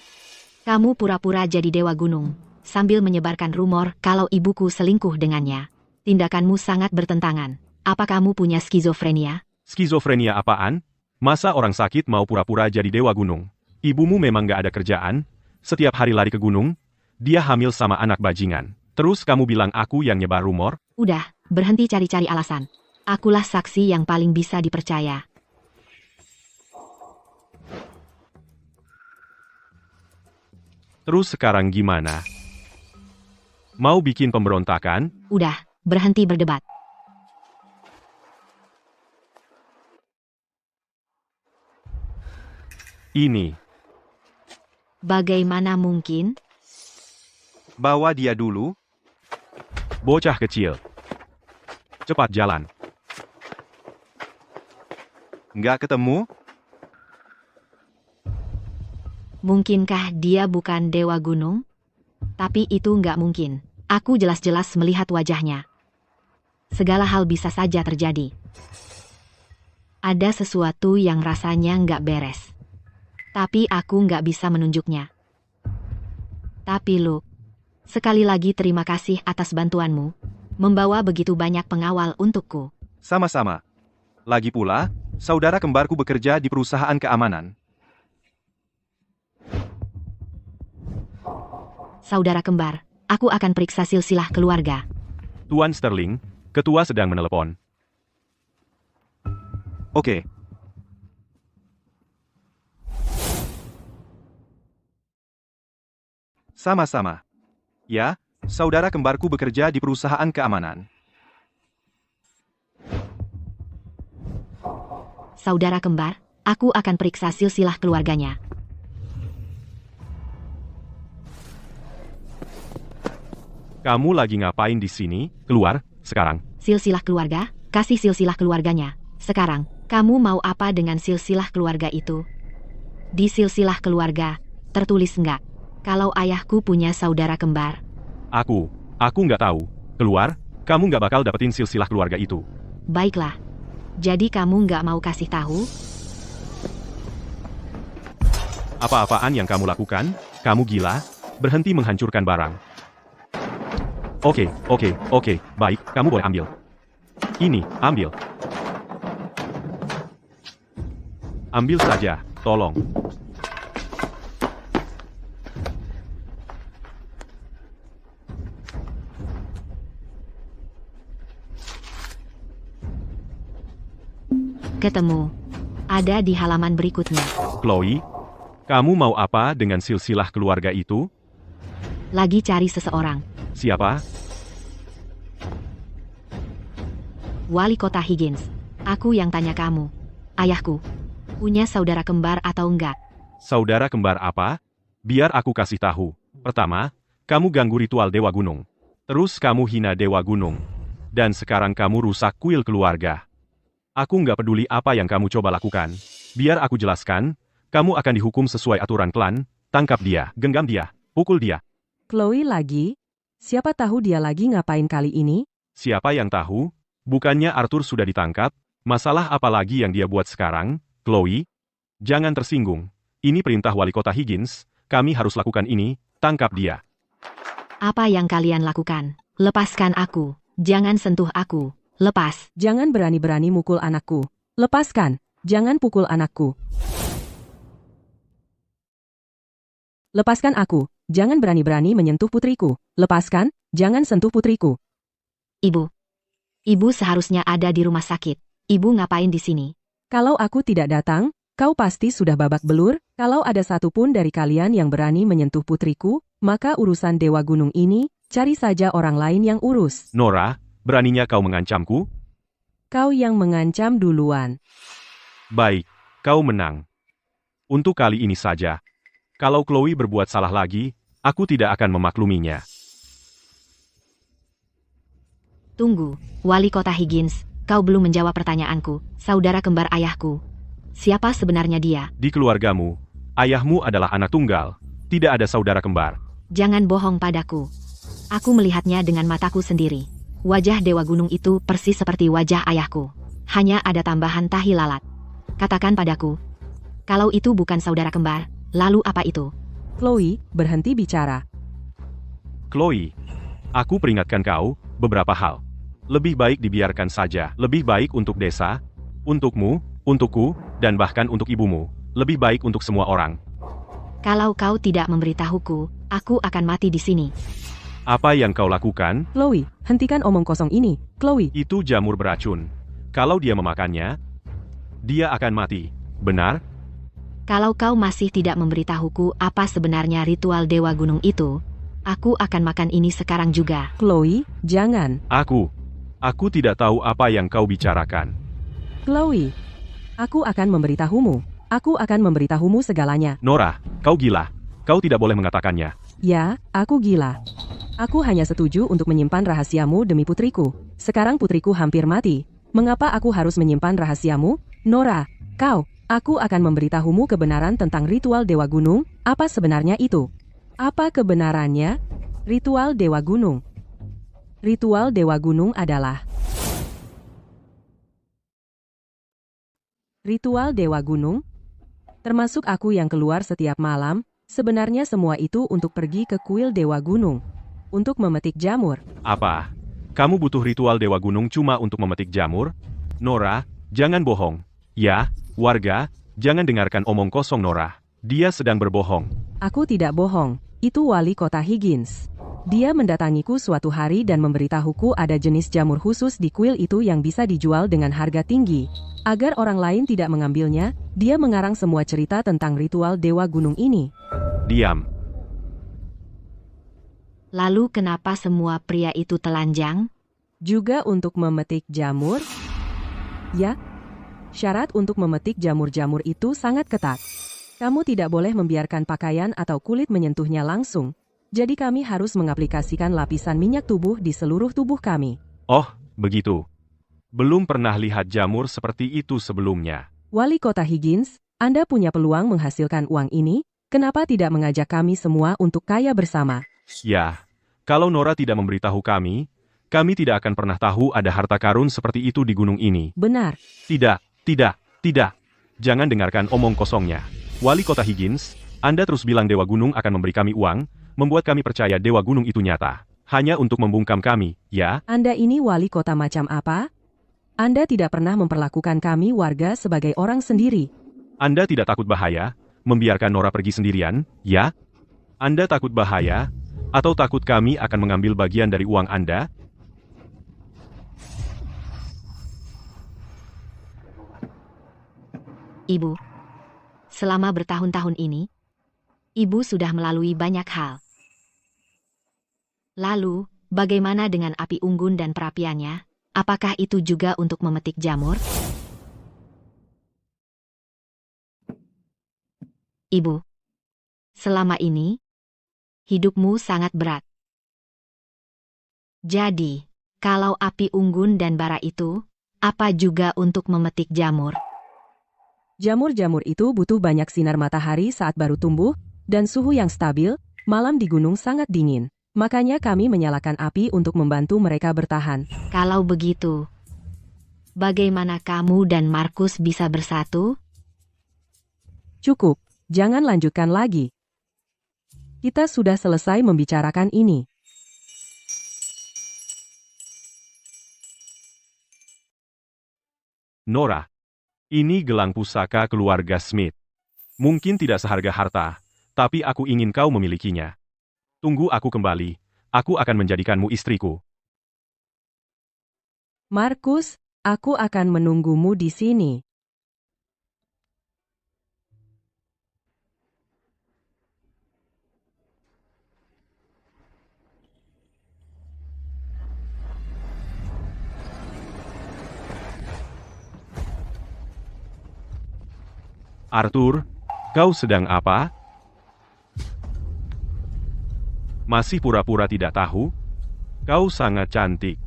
Kamu pura-pura jadi Dewa Gunung, sambil menyebarkan rumor kalau ibuku selingkuh dengannya. Tindakanmu sangat bertentangan. Apa kamu punya skizofrenia? Skizofrenia apaan? Masa orang sakit mau pura-pura jadi dewa gunung? Ibumu memang gak ada kerjaan? Setiap hari lari ke gunung? Dia hamil sama anak bajingan. Terus kamu bilang aku yang nyebar rumor? Udah, berhenti cari-cari alasan. Akulah saksi yang paling bisa dipercaya. Terus sekarang gimana? Mau bikin pemberontakan? Udah, berhenti berdebat. Ini. Bagaimana mungkin? Bawa dia dulu. Bocah kecil. Cepat jalan. Nggak ketemu? Mungkinkah dia bukan Dewa Gunung? Tapi itu nggak mungkin. Aku jelas-jelas melihat wajahnya. Segala hal bisa saja terjadi. Ada sesuatu yang rasanya nggak beres. Tapi aku nggak bisa menunjuknya. Tapi Luke, sekali lagi terima kasih atas bantuanmu. Membawa begitu banyak pengawal untukku. Sama-sama. Lagi pula, saudara kembarku bekerja di perusahaan keamanan. Saudara kembar, aku akan periksa silsilah keluarga. Tuan Sterling, ketua sedang menelepon. Oke. Sama-sama. Ya, saudara kembarku bekerja di perusahaan keamanan. Saudara kembar, aku akan periksa silsilah keluarganya. Kamu lagi ngapain di sini? Keluar, sekarang. Silsilah keluarga, kasih silsilah keluarganya. Sekarang, kamu mau apa dengan silsilah keluarga itu? Di silsilah keluarga, tertulis enggak? Kalau ayahku punya saudara kembar. Aku nggak tahu. Keluar, kamu nggak bakal dapetin silsilah keluarga itu. Baiklah. Jadi kamu nggak mau kasih tahu? Apa-apaan yang kamu lakukan? Kamu gila? Berhenti menghancurkan barang. Oke, baik, kamu boleh ambil. Ini, ambil. Ambil saja, tolong. Ketemu. Ada di halaman berikutnya. Chloe, kamu mau apa dengan silsilah keluarga itu? Lagi cari seseorang. Siapa? Wali Kota Higgins. Aku yang tanya kamu. Ayahku. Punya saudara kembar atau enggak? Saudara kembar apa? Biar aku kasih tahu. Pertama, kamu ganggu ritual Dewa Gunung. Terus kamu hina Dewa Gunung. dan sekarang kamu rusak kuil keluarga. Aku nggak peduli apa yang kamu coba lakukan. Biar aku jelaskan, kamu akan dihukum sesuai aturan klan, tangkap dia, genggam dia, pukul dia. Chloe lagi? Siapa tahu dia lagi ngapain kali ini? Siapa yang tahu? Bukannya Arthur sudah ditangkap? Masalah apa lagi yang dia buat sekarang, Chloe? Jangan tersinggung. Ini perintah wali kota Higgins, kami harus lakukan ini, tangkap dia. Apa yang kalian lakukan? Lepaskan aku. Jangan sentuh aku. Lepas. Jangan berani-berani mukul anakku. Lepaskan. Jangan pukul anakku. Lepaskan aku. Jangan berani-berani menyentuh putriku. Lepaskan. Jangan sentuh putriku. Ibu. Ibu seharusnya ada di rumah sakit. Ibu ngapain di sini? Kalau aku tidak datang, kau pasti sudah babak belur. Kalau ada satupun dari kalian yang berani menyentuh putriku, maka urusan Dewa Gunung ini, cari saja orang lain yang urus. Nora, beraninya kau mengancamku? Kau yang mengancam duluan. Baik, kau menang. Untuk kali ini saja. Kalau Chloe berbuat salah lagi, aku tidak akan memakluminya. Tunggu, Wali Kota Higgins, kau belum menjawab pertanyaanku, saudara kembar ayahku. Siapa sebenarnya dia? Di keluargamu, ayahmu adalah anak tunggal, tidak ada saudara kembar. Jangan bohong padaku. Aku melihatnya dengan mataku sendiri. Wajah Dewa Gunung itu persis seperti wajah ayahku. Hanya ada tambahan tahi lalat. Katakan padaku, kalau itu bukan saudara kembar, lalu apa itu? Chloe, berhenti bicara. Chloe, aku peringatkan kau, beberapa hal. Lebih baik dibiarkan saja, lebih baik untuk desa, untukmu, untukku, dan bahkan untuk ibumu. Lebih baik untuk semua orang. Kalau kau tidak memberitahuku, aku akan mati di sini. Apa yang kau lakukan? Chloe, hentikan omong kosong ini. Chloe, Itu jamur beracun. Kalau dia memakannya, dia akan mati. Benar? Kalau kau masih tidak memberitahuku apa sebenarnya ritual Dewa Gunung itu, aku akan makan ini sekarang juga. Chloe, jangan. Aku tidak tahu apa yang kau bicarakan. Chloe, aku akan memberitahumu. Aku akan memberitahumu segalanya. Nora, kau gila. Kau tidak boleh mengatakannya. Ya, aku gila. Aku hanya setuju untuk menyimpan rahasiamu demi putriku. Sekarang putriku hampir mati. Mengapa aku harus menyimpan rahasiamu? Nora, aku akan memberitahumu kebenaran tentang ritual Dewa Gunung. Apa sebenarnya itu? Apa kebenarannya? Ritual Dewa Gunung. Ritual Dewa Gunung adalah ritual Dewa Gunung, termasuk aku yang keluar setiap malam. Sebenarnya semua itu untuk pergi ke kuil Dewa Gunung, untuk memetik jamur. Apa? Kamu butuh ritual Dewa Gunung cuma untuk memetik jamur? Nora, jangan bohong. Ya, warga, jangan dengarkan omong kosong Nora. Dia sedang berbohong. Aku tidak bohong. Itu wali kota Higgins. Dia mendatangiku suatu hari dan memberitahuku ada jenis jamur khusus di kuil itu yang bisa dijual dengan harga tinggi. Agar orang lain tidak mengambilnya, dia mengarang semua cerita tentang ritual Dewa Gunung ini. Diam. Lalu kenapa semua pria itu telanjang? Juga untuk memetik jamur? Ya, syarat untuk memetik jamur-jamur itu sangat ketat. Kamu tidak boleh membiarkan pakaian atau kulit menyentuhnya langsung. Jadi kami harus mengaplikasikan lapisan minyak tubuh di seluruh tubuh kami. Oh, begitu. Belum pernah lihat jamur seperti itu sebelumnya. Wali Kota Higgins, Anda punya peluang menghasilkan uang ini, kenapa tidak mengajak kami semua untuk kaya bersama? Ya, kalau Nora tidak memberitahu kami tidak akan pernah tahu ada harta karun seperti itu di gunung ini. Benar. Tidak. Jangan dengarkan omong kosongnya. Wali Kota Higgins, Anda terus bilang Dewa Gunung akan memberi kami uang, membuat kami percaya Dewa Gunung itu nyata. Hanya untuk membungkam kami, ya? Anda ini wali kota macam apa? Anda tidak pernah memperlakukan kami warga sebagai orang sendiri. Anda tidak takut bahaya, membiarkan Nora pergi sendirian, ya? Anda takut bahaya, atau takut kami akan mengambil bagian dari uang Anda? Ibu, selama bertahun-tahun ini, Ibu sudah melalui banyak hal. Lalu, bagaimana dengan api unggun dan perapiannya? Apakah itu juga untuk memetik jamur? Ibu, selama ini, hidupmu sangat berat. Jadi, Kalau api unggun dan bara itu, apa juga untuk memetik jamur? Jamur-jamur itu butuh banyak sinar matahari saat baru tumbuh, dan suhu yang stabil, malam di gunung sangat dingin. Makanya kami menyalakan api untuk membantu mereka bertahan. Kalau begitu, bagaimana kamu dan Markus bisa bersatu? Cukup, jangan lanjutkan lagi. Kita sudah selesai membicarakan ini. Nora, ini gelang pusaka keluarga Smith. Mungkin tidak seharga harta, tapi aku ingin kau memilikinya. Tunggu aku kembali, aku akan menjadikanmu istriku. Markus, aku akan menunggumu di sini. Arthur, kau sedang apa? Masih pura-pura tidak tahu? Kau sangat cantik.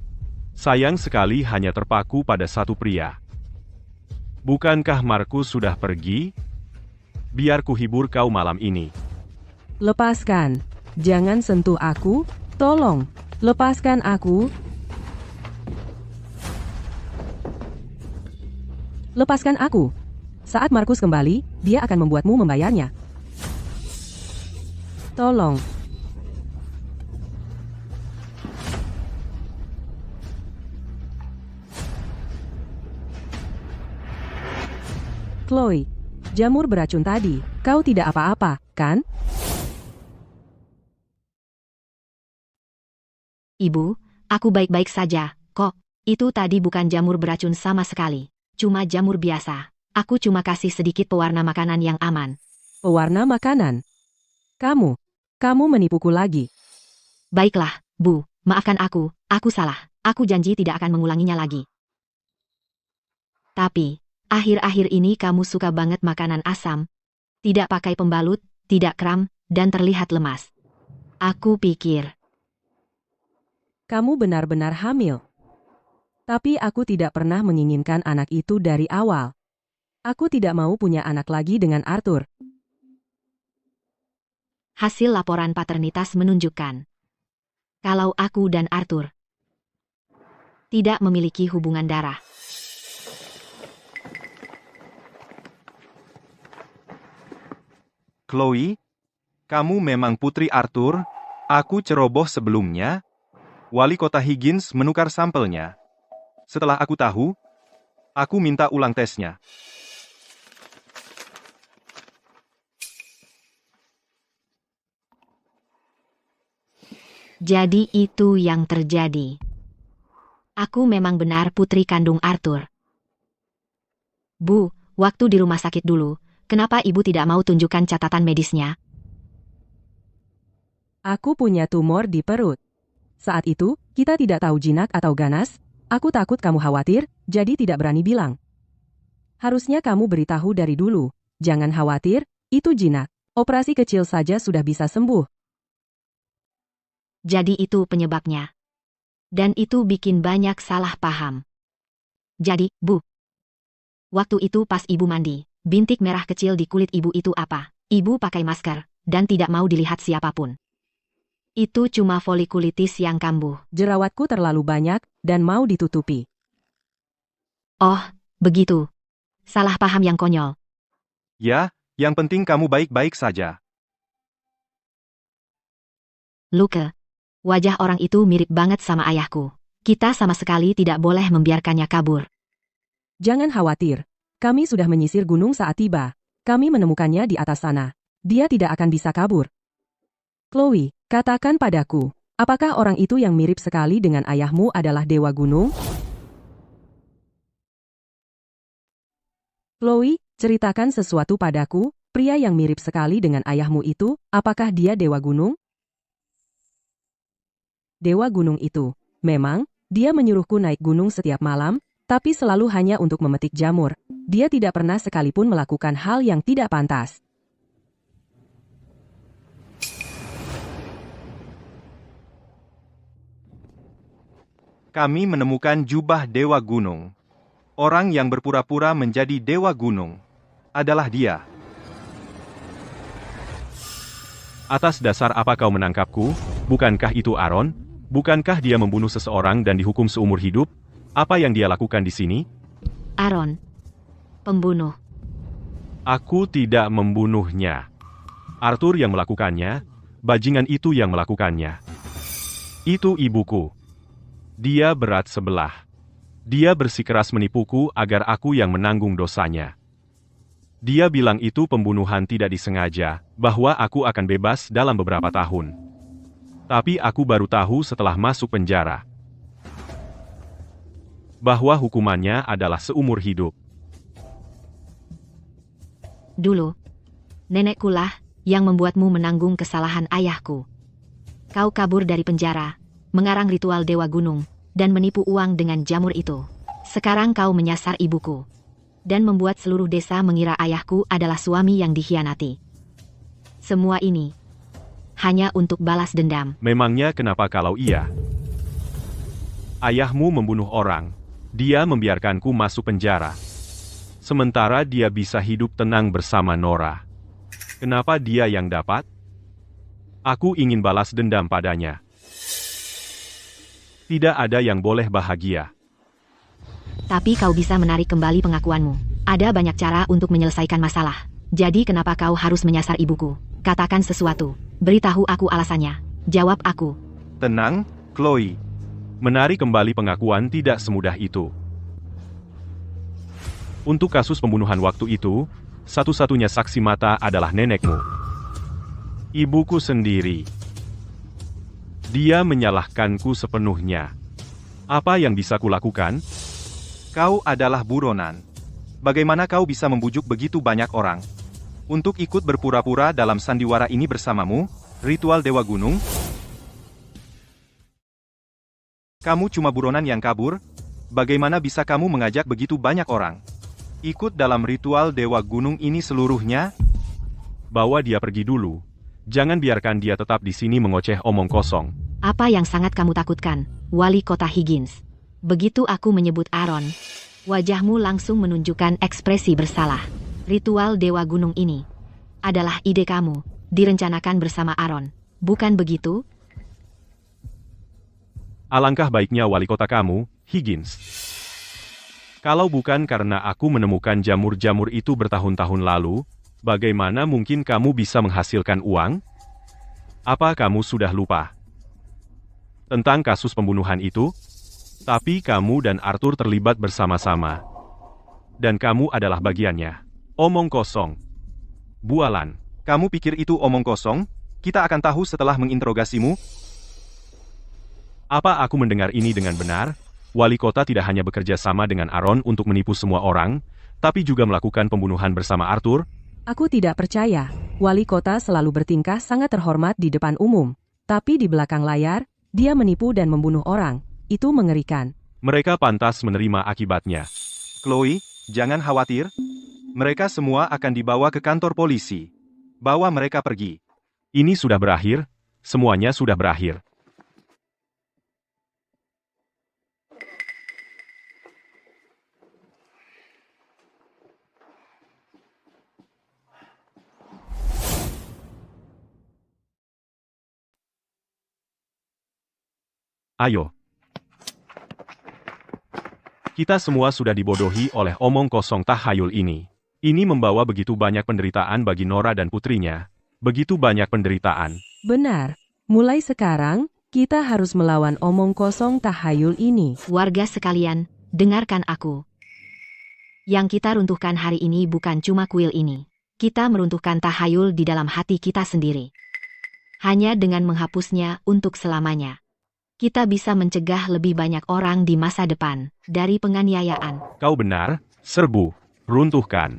Sayang sekali hanya terpaku pada satu pria. Bukankah Markus sudah pergi? Biar kuhibur kau malam ini. Lepaskan. Jangan sentuh aku. Tolong, lepaskan aku. Lepaskan aku. Saat Markus kembali, dia akan membuatmu membayarnya. Tolong. Chloe, jamur beracun tadi, kau tidak apa-apa, kan? Ibu, aku baik-baik saja, kok. Itu tadi bukan jamur beracun sama sekali. Cuma jamur biasa. Aku cuma kasih sedikit pewarna makanan yang aman. Pewarna makanan. Kamu menipuku lagi. Baiklah, Bu, maafkan aku salah. Aku janji tidak akan mengulanginya lagi. Tapi, akhir-akhir ini kamu suka banget makanan asam. Tidak pakai pembalut, tidak kram, dan terlihat lemas. Aku pikir, Kamu benar-benar hamil. Tapi aku tidak pernah menginginkan anak itu dari awal. Aku tidak mau punya anak lagi dengan Arthur. hasil laporan paternitas menunjukkan kalau aku dan Arthur tidak memiliki hubungan darah. Chloe, kamu memang putri Arthur? Aku ceroboh sebelumnya. Wali kota Higgins menukar sampelnya. Setelah aku tahu, aku minta ulang tesnya. Jadi itu yang terjadi. Aku memang benar putri kandung Arthur. Bu, waktu di rumah sakit dulu, kenapa ibu tidak mau tunjukkan catatan medisnya? Aku punya tumor di perut. Saat itu, kita tidak tahu jinak atau ganas. Aku takut kamu khawatir, jadi tidak berani bilang. Harusnya kamu beritahu dari dulu. Jangan khawatir, itu jinak. Operasi kecil saja sudah bisa sembuh. Jadi itu penyebabnya. Dan itu bikin banyak salah paham. Jadi, Bu, waktu itu pas ibu mandi, bintik merah kecil di kulit ibu itu apa? Ibu pakai masker, dan tidak mau dilihat siapapun. Itu cuma folikulitis yang kambuh. Jerawatku terlalu banyak, dan mau ditutupi. Oh, begitu. Salah paham yang konyol. Ya, yang penting kamu baik-baik saja. Luke, wajah orang itu mirip banget sama ayahku. Kita sama sekali tidak boleh membiarkannya kabur. Jangan khawatir. Kami sudah menyisir gunung saat tiba. Kami menemukannya di atas sana. Dia tidak akan bisa kabur. Chloe, katakan padaku, apakah orang itu yang mirip sekali dengan ayahmu adalah Dewa Gunung? Chloe, ceritakan sesuatu padaku, pria yang mirip sekali dengan ayahmu itu, apakah dia Dewa Gunung? Dewa Gunung itu, memang, dia menyuruhku naik gunung setiap malam, tapi selalu hanya untuk memetik jamur. Dia tidak pernah sekalipun melakukan hal yang tidak pantas. Kami menemukan jubah Dewa Gunung. Orang yang berpura-pura menjadi Dewa Gunung adalah dia. Atas dasar apa kau menangkapku? Bukankah itu Aaron? Bukankah dia membunuh seseorang dan dihukum seumur hidup? Apa yang dia lakukan di sini? Aaron. Pembunuh. Aku tidak membunuhnya. Arthur yang melakukannya, bajingan itu yang melakukannya. Itu ibuku. Dia berat sebelah. Dia bersikeras menipuku agar aku yang menanggung dosanya. Dia bilang itu pembunuhan tidak disengaja, bahwa aku akan bebas dalam beberapa tahun. Tapi aku baru tahu setelah masuk penjara bahwa hukumannya adalah seumur hidup. Dulu, nenekkulah yang membuatmu menanggung kesalahan ayahku. Kau kabur dari penjara, mengarang ritual Dewa Gunung, dan menipu uang dengan jamur itu. Sekarang kau menyasar ibuku, dan membuat seluruh desa mengira ayahku adalah suami yang dikhianati. Semua ini hanya untuk balas dendam. Memangnya kenapa kalau iya? Ayahmu membunuh orang. Dia membiarkanku masuk penjara. Sementara dia bisa hidup tenang bersama Nora. Kenapa dia yang dapat? Aku ingin balas dendam padanya. Tidak ada yang boleh bahagia. Tapi kau bisa menarik kembali pengakuanmu. Ada banyak cara untuk menyelesaikan masalah. Jadi kenapa kau harus menyasar ibuku? Katakan sesuatu. Beritahu aku alasannya. Jawab aku. Tenang, Chloe. Menarik kembali pengakuan tidak semudah itu. Untuk kasus pembunuhan waktu itu, satu-satunya saksi mata adalah nenekmu. Ibuku sendiri. Dia menyalahkanku sepenuhnya. Apa yang bisa kulakukan? Kau adalah buronan. Bagaimana kau bisa membujuk begitu banyak orang untuk ikut berpura-pura dalam sandiwara ini bersamamu, ritual Dewa Gunung? Kamu cuma buronan yang kabur? Bagaimana bisa kamu mengajak begitu banyak orang ikut dalam ritual Dewa Gunung ini seluruhnya? Bawa dia pergi dulu. Jangan biarkan dia tetap di sini mengoceh omong kosong. Apa yang sangat kamu takutkan, Wali Kota Higgins? Begitu aku menyebut Aaron, wajahmu langsung menunjukkan ekspresi bersalah. Ritual Dewa Gunung ini adalah ide kamu, direncanakan bersama Aaron. Bukan begitu? Alangkah baiknya wali kota kamu, Higgins. Kalau bukan karena aku menemukan jamur-jamur itu bertahun-tahun lalu, bagaimana mungkin kamu bisa menghasilkan uang? Apa kamu sudah lupa tentang kasus pembunuhan itu? Tapi kamu dan Arthur terlibat bersama-sama. Dan kamu adalah bagiannya. Omong kosong. Bualan. Kamu pikir itu omong kosong? Kita akan tahu setelah menginterogasimu. Apa aku mendengar ini dengan benar? Wali kota tidak hanya bekerja sama dengan Aaron untuk menipu semua orang, tapi juga melakukan pembunuhan bersama Arthur? Aku tidak percaya. Wali kota selalu bertingkah sangat terhormat di depan umum. Tapi di belakang layar, dia menipu dan membunuh orang. Itu mengerikan. Mereka pantas menerima akibatnya. Chloe, jangan khawatir. Mereka semua akan dibawa ke kantor polisi. Bawa mereka pergi. Ini sudah berakhir. Semuanya sudah berakhir. Ayo. Kita semua sudah dibodohi oleh omong kosong tahayul ini. Ini membawa begitu banyak penderitaan bagi Nora dan putrinya. Begitu banyak penderitaan. Benar. Mulai sekarang, kita harus melawan omong kosong tahayul ini. Warga sekalian, dengarkan aku. Yang kita runtuhkan hari ini bukan cuma kuil ini. Kita meruntuhkan tahayul di dalam hati kita sendiri. Hanya dengan menghapusnya untuk selamanya, kita bisa mencegah lebih banyak orang di masa depan dari penganiayaan. Kau benar, serbu, runtuhkan.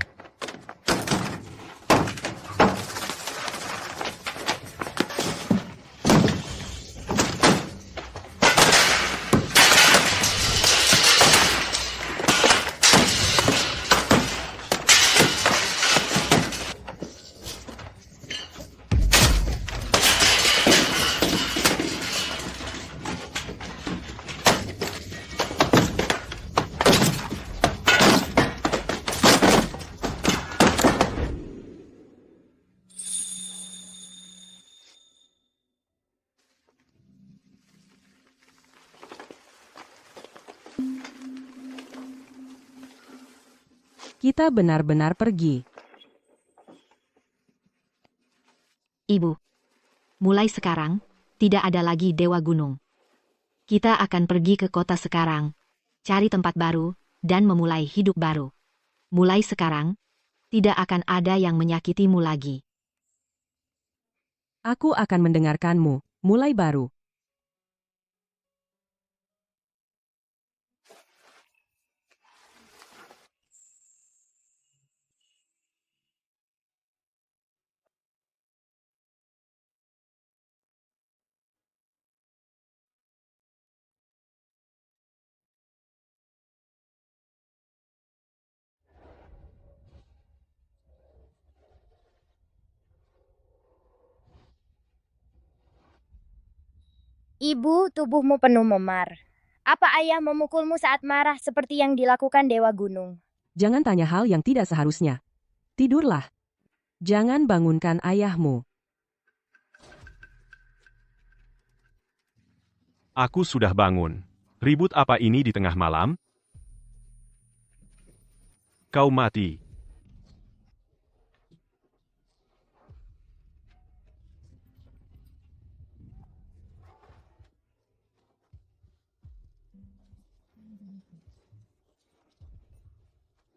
Kita benar-benar pergi. Ibu. Mulai sekarang, tidak ada lagi Dewa Gunung. Kita akan pergi ke kota sekarang, cari tempat baru, dan memulai hidup baru. Mulai sekarang, tidak akan ada yang menyakitimu lagi. Aku akan mendengarkanmu, mulai baru. Ibu, tubuhmu penuh memar. Apa ayah memukulmu saat marah seperti yang dilakukan Dewa Gunung? Jangan tanya hal yang tidak seharusnya. Tidurlah. Jangan bangunkan ayahmu. Aku sudah bangun. Ribut apa ini di tengah malam? Kau mati.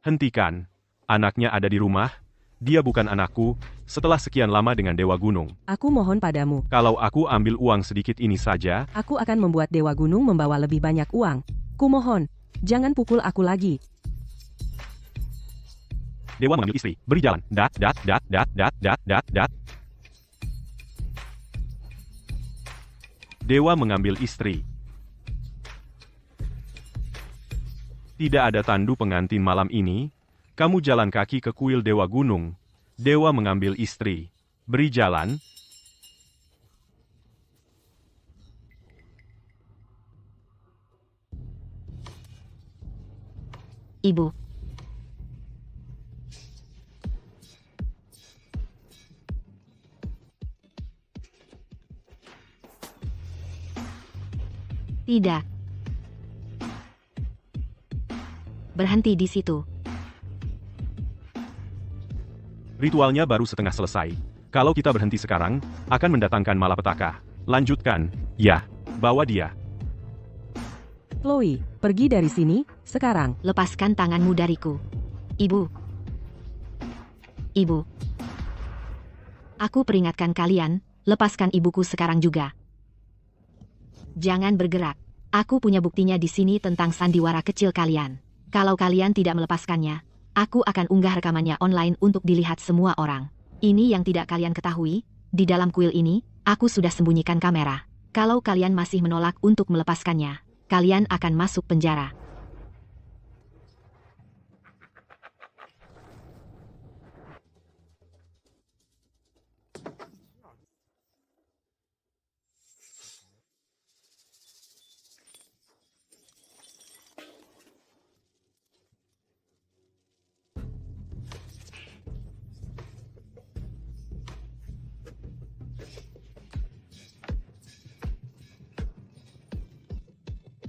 Hentikan. Anaknya ada di rumah. Dia bukan anakku. Setelah sekian lama dengan Dewa Gunung. Aku mohon padamu. Kalau aku ambil uang sedikit ini saja, Aku akan membuat Dewa Gunung membawa lebih banyak uang. Kumohon, jangan pukul aku lagi. Dewa mengambil istri. Beri jalan. Dat. Dewa mengambil istri. Tidak ada tandu pengantin malam ini. Kamu jalan kaki ke kuil Dewa Gunung. Dewa mengambil istri. Beri jalan. Ibu. Tidak. Berhenti di situ. Ritualnya baru setengah selesai. Kalau kita berhenti sekarang, akan mendatangkan malapetaka. Lanjutkan. Ya, bawa dia. Chloe, pergi dari sini, sekarang. Lepaskan tanganmu dariku. Ibu. Ibu. Aku peringatkan kalian, lepaskan ibuku sekarang juga. Jangan bergerak. Aku punya buktinya di sini tentang sandiwara kecil kalian. Kalau kalian tidak melepaskannya, aku akan unggah rekamannya online untuk dilihat semua orang. Ini yang tidak kalian ketahui, di dalam kuil ini, aku sudah sembunyikan kamera. Kalau kalian masih menolak untuk melepaskannya, kalian akan masuk penjara.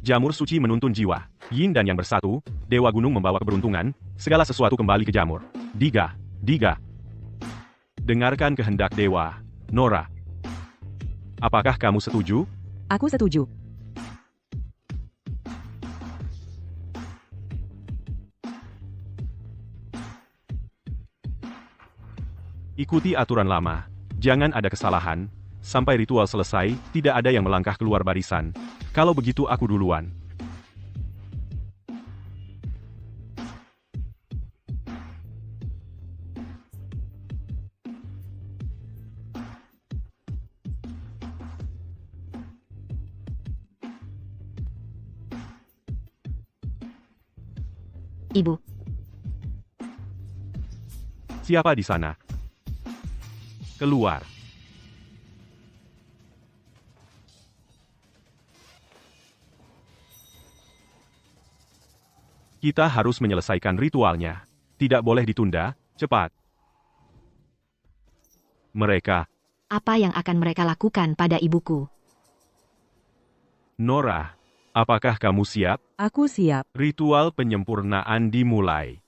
Jamur suci menuntun jiwa. Yin dan yang bersatu, Dewa Gunung membawa keberuntungan, segala sesuatu kembali ke jamur. Diga. Dengarkan kehendak Dewa, Nora. Apakah kamu setuju? Aku setuju. Ikuti aturan lama. Jangan ada kesalahan. Sampai ritual selesai, tidak ada yang melangkah keluar barisan. Kalau begitu aku duluan. Ibu. Siapa di sana? Keluar. Kita harus menyelesaikan ritualnya. Tidak boleh ditunda, cepat. Mereka, Apa yang akan mereka lakukan pada ibuku? Nora, Apakah kamu siap? Aku siap. Ritual penyempurnaan dimulai.